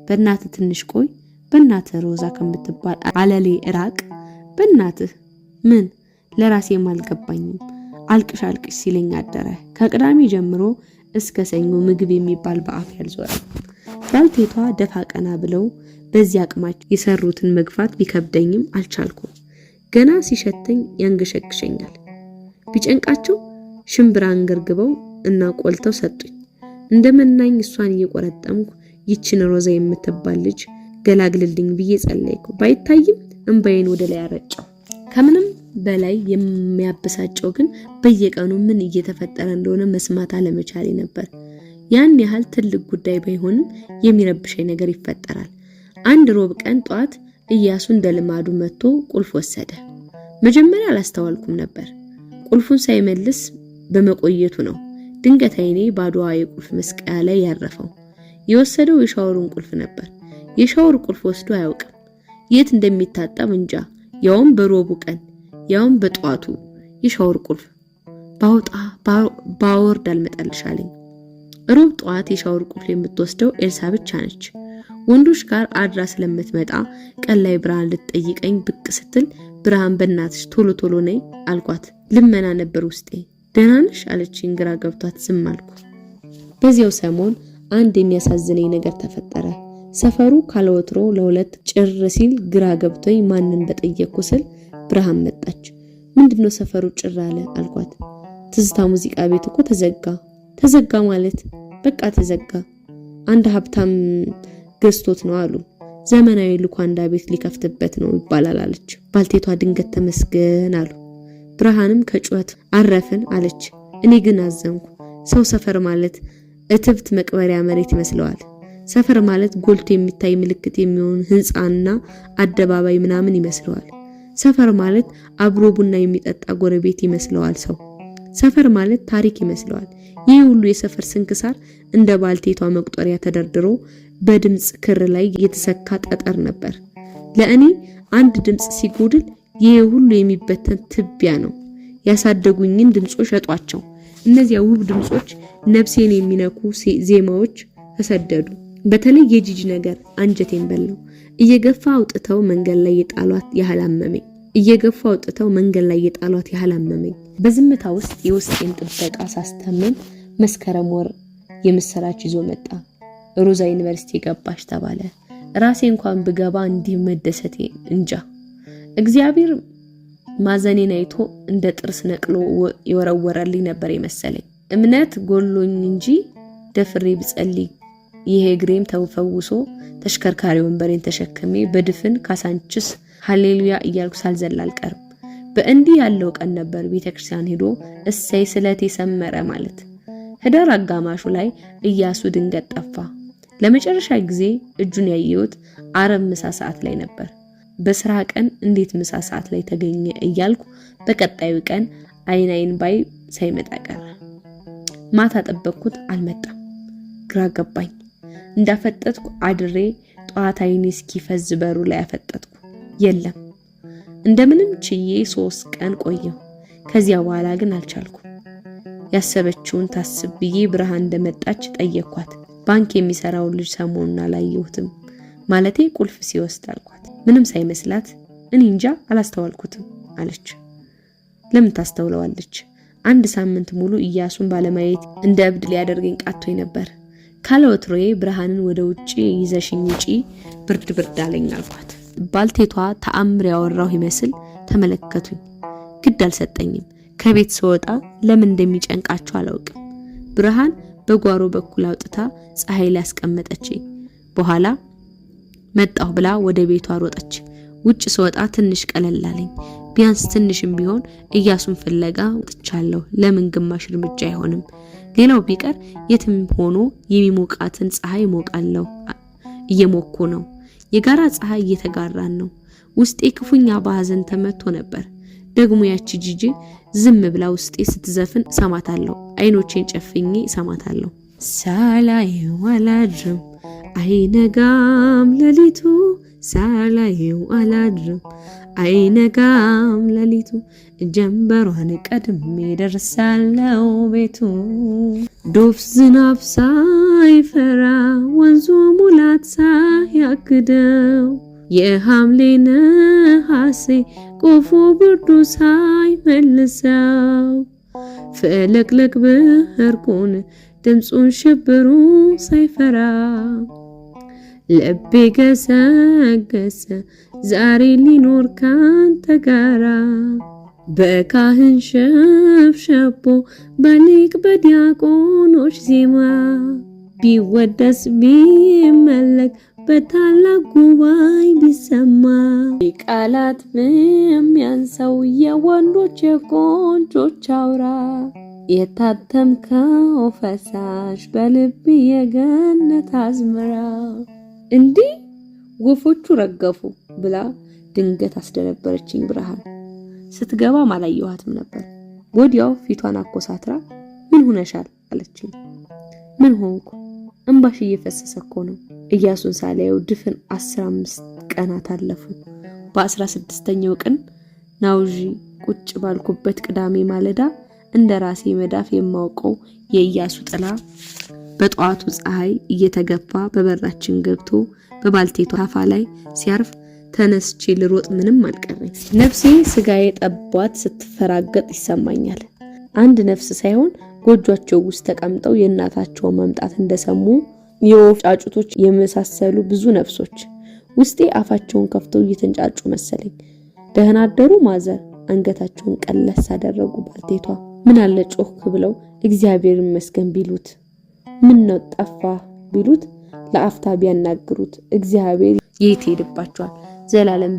በእናት ትንሽ ቆይ፣ በእናት ሮዛ ከምትባል አለሌ ራቅ፣ በእናትህ ምን? ለራሴም አልገባኝም። አልቅሽ ሲለኝ አደረ። ከቅዳሜ ጀምሮ እስከ ሰኞ ምግብ የሚባል በአፍ ያልዞረ። ባልቴቷ ደፋ ቀና ብለው በዚህ አቅማቸው የሰሩትን መግፋት ቢከብደኝም አልቻልኩም። ገና ሲሸተኝ ያንገሸግሸኛል። ቢጨንቃቸው ሽምብራ አንገርግበው እና ቆልተው ሰጡኝ። እንደመናኝ እሷን እየቆረጠምኩ ይችን ሮዛ የምትባል ልጅ ገላግልልኝ ብዬ ጸለይኩ። ባይታይም እንባዬን ወደ ላይ አረጨው። ከምንም በላይ የሚያበሳጨው ግን በየቀኑ ምን እየተፈጠረ እንደሆነ መስማት አለመቻሌ ነበር። ያን ያህል ትልቅ ጉዳይ ባይሆንም የሚረብሸኝ ነገር ይፈጠራል። አንድ ሮብ ቀን ጧት ኢያሱ እንደ ልማዱ መጥቶ ቁልፍ ወሰደ። መጀመሪያ አላስተዋልኩም ነበር። ቁልፉን ሳይመልስ በመቆየቱ ነው ድንገት አይኔ ባዶዋ የቁልፍ መስቀያ ላይ ያረፈው። የወሰደው የሻወሩን ቁልፍ ነበር። የሻወር ቁልፍ ወስዶ አያውቅም። የት እንደሚታጠብ እንጃ። ያውም በሮቡ ቀን፣ ያውም በጧቱ የሻወር ቁልፍ ባውጣ ባወርድ አልመጣልሻለኝ። ሮብ ጧት የሻወር ቁልፍ የምትወስደው ኤልሳ ብቻ ነች። ወንዶች ጋር አድራ ስለምትመጣ ቀን ላይ ብርሃን ልትጠይቀኝ ብቅ ስትል ብርሃን በእናትሽ ቶሎ ቶሎ ነይ አልኳት። ልመና ነበር ውስጤ። ደህና ነሽ አለችኝ። ግራ ገብቷት ዝም አልኩ። በዚያው ሰሞን አንድ የሚያሳዝነኝ ነገር ተፈጠረ። ሰፈሩ ካለወትሮ ለሁለት ጭር ሲል ግራ ገብቶኝ ማንን በጠየቅኩ ስል ብርሃን መጣች። ምንድነው ሰፈሩ ጭር አለ አልኳት። ትዝታ ሙዚቃ ቤት እኮ ተዘጋ። ተዘጋ ማለት በቃ ተዘጋ። አንድ ሀብታም ገዝቶት ነው አሉ። ዘመናዊ ልኳንዳ ቤት ሊከፍትበት ነው ይባላል አለች። ባልቴቷ ድንገት ተመስገን አሉ። ብርሃንም ከጩኸት አረፍን አለች። እኔ ግን አዘንኩ። ሰው ሰፈር ማለት እትብት መቅበሪያ መሬት ይመስለዋል። ሰፈር ማለት ጎልቶ የሚታይ ምልክት የሚሆን ህንጻና አደባባይ ምናምን ይመስለዋል። ሰፈር ማለት አብሮ ቡና የሚጠጣ ጎረቤት ይመስለዋል። ሰፈር ማለት ታሪክ ይመስለዋል። ይህ ሁሉ የሰፈር ስንክሳር እንደ ባልቴቷ መቁጠሪያ ተደርድሮ በድምጽ ክር ላይ የተሰካ ጠጠር ነበር። ለእኔ አንድ ድምጽ ሲጎድል ይህ ሁሉ የሚበተን ትቢያ ነው። ያሳደጉኝን ድምጾች ሸጧቸው። እነዚያ ውብ ድምጾች፣ ነፍሴን የሚነኩ ዜማዎች ተሰደዱ። በተለይ የጂጂ ነገር አንጀቴን በላው። እየገፋ አውጥተው መንገድ ላይ የጣሏት ያህል አመመኝ። በዝምታ ውስጥ የውስጤን ጥበቃ ሳስተምም መስከረም ወር የምስራች ይዞ መጣ። ሮዛ ዩኒቨርሲቲ ገባሽ ተባለ። ራሴ እንኳን ብገባ እንዲህ መደሰቴ እንጃ። እግዚአብሔር ማዘኔን አይቶ እንደ ጥርስ ነቅሎ ይወረወራልኝ ነበር የመሰለኝ። እምነት ጎሎኝ እንጂ ደፍሬ ብጸልይ ይሄ እግሬም ተፈውሶ ተሽከርካሪ ወንበሬን ተሸክሜ በድፍን ካሳንችስ ሃሌሉያ እያልኩ ሳልዘል አልቀርም። በእንዲህ ያለው ቀን ነበር ቤተክርስቲያን ሄዶ እሰይ ስለቴ ሰመረ ማለት። ህዳር አጋማሹ ላይ ኢያሱ ድንገት ጠፋ። ለመጨረሻ ጊዜ እጁን ያየሁት አረብ ምሳ ሰዓት ላይ ነበር። በስራ ቀን እንዴት ምሳ ሰዓት ላይ ተገኘ እያልኩ በቀጣዩ ቀን አይን ባይ ሳይመጣ ቀረ። ማታ ጠበቅኩት፣ አልመጣም። ግራ ገባኝ። እንዳፈጠጥኩ አድሬ ጧት አይኔ እስኪፈዝ በሩ ላይ አፈጠጥኩ። የለም። እንደምንም ችዬ 3 ቀን ቆየሁ። ከዚያ በኋላ ግን አልቻልኩም። ያሰበችውን ታስብ ብዬ ብርሃን እንደመጣች ጠየቅኳት። ባንክ የሚሰራው ልጅ ሰሞኑን አላየሁትም፣ ማለቴ ቁልፍ ሲወስድ አልኳት። ምንም ሳይመስላት እኔ እንጃ አላስተዋልኩትም አለች። ለምን ታስተውለዋለች? አንድ ሳምንት ሙሉ ኢያሱን ባለማየት እንደ እብድ ሊያደርገኝ ቃቶኝ ነበር። ካለወትሮዬ ብርሃንን ወደ ውጪ ይዘሽኝ ውጪ፣ ብርድ አለኝ አልኳት። ባልቴቷ ተአምር ያወራው ይመስል ተመለከቱኝ። ግድ አልሰጠኝም። ከቤት ስወጣ ለምን እንደሚጨንቃቸው አላውቅም። ብርሃን በጓሮ በኩል አውጥታ ፀሐይ ላይ አስቀመጠች። በኋላ መጣሁ ብላ ወደ ቤቷ ሮጠች። ውጭ ስወጣ ትንሽ ቀለል አለኝ። ቢያንስ ትንሽም ቢሆን ኢያሱን ፍለጋ ወጥቻለሁ። ለምን ግማሽ እርምጃ አይሆንም? ሌላው ቢቀር የትም ሆኖ የሚሞቃትን ፀሐይ ሞቃለሁ። እየሞኩ ነው። የጋራ ፀሐይ እየተጋራን ነው። ውስጤ ክፉኛ በሐዘን ተመቶ ነበር። ደግሞ ያቺ ጂጂ ዝም ብላ ውስጤ ስትዘፍን ሰማታለሁ። አይኖቼን ጨፍኜ ሰማታለሁ። ሳላየው አላድርም አይነጋም ሌሊቱ፣ ሳላየው አላድርም አይነጋም ሌሊቱ፣ ጀንበሯን ቀድሜ ደርሳለሁ ቤቱ። ዶፍ ዝናብ ሳይፈራ ወንዙ ሙላት ሳያግደው፣ የሐምሌ ነሐሴ ቆፎ ብርዱ ሳይመልሰው፣ ፍለቅለቅ ብርቁን ድምፁን ሽብሩ ሳይፈራ ልቤ ገሰገሰ ዛሬ ሊኖር ካንተ ጋራ በካህን ሸብሸቦ በሊቅ በዲያቆኖች ዜማ ቢወደስ ቢመለክ በታላቅ ጉባኤ ቢሰማ ቃላት በሚያንሰው የወንዶች የቆንጆች አውራ የታተምከው ፈሳሽ በልብ የገነት አዝመራ። እንዲህ ወፎቹ ረገፉ ብላ ድንገት አስደነበረችኝ ብርሃን። ስትገባም አላየኋትም ነበር። ወዲያው ፊቷን አኮሳትራ ምን ሆነሻል አለችኝ። ምን ሆንኩ? እንባሽ እየፈሰሰ እኮ ነው። ኢያሱን ሳላየው ድፍን 15 ቀናት አለፉ። በ16ኛው ቀን ናውጂ ቁጭ ባልኩበት ቅዳሜ ማለዳ እንደ ራሴ መዳፍ የማውቀው የኢያሱ ጥላ በጧቱ ፀሐይ እየተገፋ በበራችን ገብቶ በባልቴቷ አፋ ላይ ሲያርፍ ተነስቼ ልሮጥ ምንም አልቀረኝ። ነፍሴ ስጋዬ ጠቧት ስትፈራገጥ ይሰማኛል። አንድ ነፍስ ሳይሆን ጎጆአቸው ውስጥ ተቀምጠው የእናታቸው መምጣት እንደሰሙ የወፍ ጫጩቶች የመሳሰሉ ብዙ ነፍሶች ውስጤ አፋቸውን ከፍተው እየተንጫጩ መሰለኝ። ደህና አደሩ ማዘር አንገታቸውን ቀለስ አደረጉ። ባልቴቷ ምን አለ ጮክ ብለው እግዚአብሔር ይመስገን ቢሉት፣ ምን ነው ጠፋ ቢሉት፣ ለአፍታ ቢያናግሩት እግዚአብሔር የት ሄድባቸዋል? ዘላለም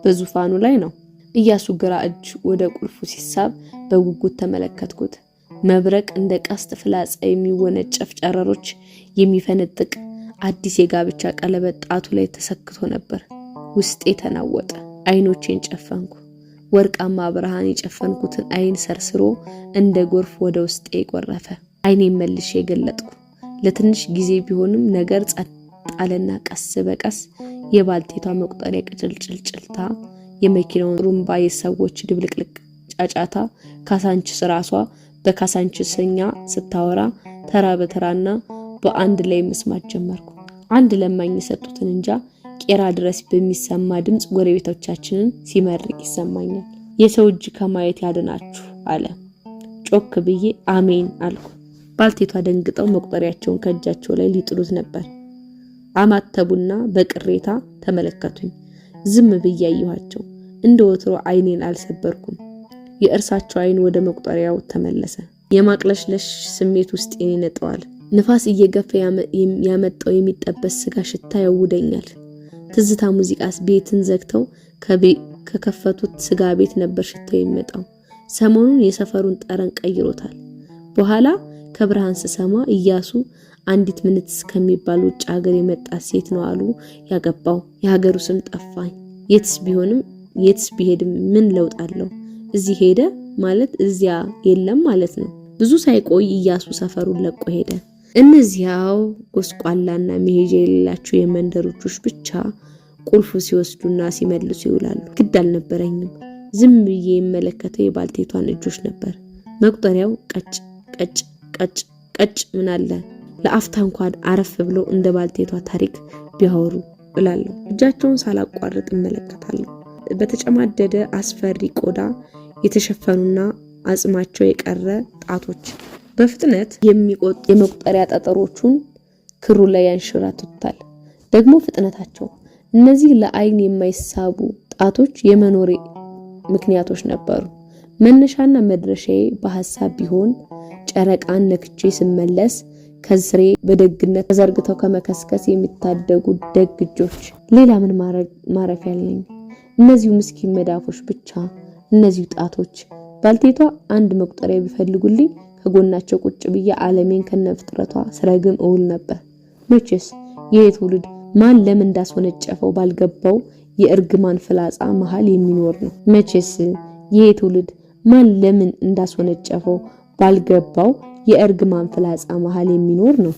በዙፋኑ ላይ ነው። ኢያሱ ግራ እጅ ወደ ቁልፉ ሲሳብ በጉጉት ተመለከትኩት። መብረቅ እንደ ቀስት ፍላጻ የሚወነጨፍ ጨረሮች የሚፈነጥቅ አዲስ የጋብቻ ቀለበት ጣቱ ላይ ተሰክቶ ነበር። ውስጤ ተናወጠ። አይኖቼን ጨፈንኩ። ወርቃማ ብርሃን የጨፈንኩትን አይን ሰርስሮ እንደ ጎርፍ ወደ ውስጤ ጎረፈ። አይኔን መልሼ ገለጥኩ። ለትንሽ ጊዜ ቢሆንም ነገር ጸጥ አለና ቀስ በቀስ የባልቴቷ መቁጠሪያ ቅጭልጭልጭልታ፣ የመኪናው ሩምባ፣ የሰዎች ድብልቅልቅ ጫጫታ፣ ካሳንችስ ራሷ በካሳንችስኛ ስታወራ ተራ በተራና በአንድ ላይ መስማት ጀመርኩ። አንድ ለማኝ የሰጡትን እንጃ ቄራ ድረስ በሚሰማ ድምጽ ጎረቤቶቻችንን ሲመርቅ ይሰማኛል። የሰው እጅ ከማየት ያድናችሁ አለ። ጮክ ብዬ አሜን አልኩ። ባልቴቷ ደንግጠው መቁጠሪያቸውን ከእጃቸው ላይ ሊጥሉት ነበር። አማተቡና በቅሬታ ተመለከቱኝ። ዝም ብዬ አየኋቸው። እንደ ወትሮ አይኔን አልሰበርኩም። የእርሳቸው አይን ወደ መቁጠሪያው ተመለሰ። የማቅለሽለሽ ስሜት ውስጤን ይነጠዋል። ንፋስ እየገፈ ያመጣው የሚጠበስ ስጋ ሽታ ያውደኛል። ትዝታ ሙዚቃስ ቤትን ዘግተው ከከፈቱት ስጋ ቤት ነበር ሽታው የሚመጣው። ሰሞኑን የሰፈሩን ጠረን ቀይሮታል። በኋላ ከብርሃን ስሰማ ኢያሱ አንዲት ምንትስ ከሚባል ውጭ ሀገር የመጣ ሴት ነው አሉ ያገባው። የሀገሩ ስም ጠፋኝ። የትስ ቢሄድም ምን ለውጥ አለው? እዚህ ሄደ ማለት እዚያ የለም ማለት ነው። ብዙ ሳይቆይ ኢያሱ ሰፈሩን ለቆ ሄደ። እነዚያው ጎስቋላና መሄጃ የሌላቸው የመንደር ውሾች ብቻ ቁልፉ ሲወስዱና ሲመልሱ ይውላሉ። ግድ አልነበረኝም። ዝም ብዬ የመለከተው የባልቴቷን እጆች ነበር። መቁጠሪያው ቀጭ ቀጭ ቀጭ ቀጭ ምን አለ ለአፍታ እንኳን አረፍ ብለው እንደ ባልቴቷ ታሪክ ቢያወሩ እላለሁ። እጃቸውን ሳላቋርጥ እመለከታለሁ። በተጨማደደ አስፈሪ ቆዳ የተሸፈኑና አጽማቸው የቀረ ጣቶች በፍጥነት የመቁጠሪያ ጠጠሮቹን ክሩ ላይ ያንሸራትቱታል። ደግሞ ፍጥነታቸው! እነዚህ ለአይን የማይሳቡ ጣቶች የመኖሬ ምክንያቶች ነበሩ። መነሻና መድረሻዬ በሐሳብ ቢሆን ጨረቃን ነክቼ ስመለስ ከስሬ በደግነት ተዘርግተው ከመከስከስ የሚታደጉ ደግ እጆች። ሌላ ምን ማረፊያ አለኝ? እነዚሁ ምስኪን መዳፎች ብቻ፣ እነዚሁ ጣቶች። ባልቴቷ አንድ መቁጠሪያ ቢፈልጉልኝ ከጎናቸው ቁጭ ብዬ ዓለሜን ከነፍጥረቷ ስረግም እውል ነበር። መቼስ ይሄ ትውልድ ማን ለምን እንዳስወነጨፈው ባልገባው የእርግማን ፍላጻ መሃል የሚኖር ነው። መቼስ ይሄ ትውልድ ማን ለምን እንዳስወነጨፈው ባልገባው የእርግማን ፍላጻ መሃል የሚኖር ነው።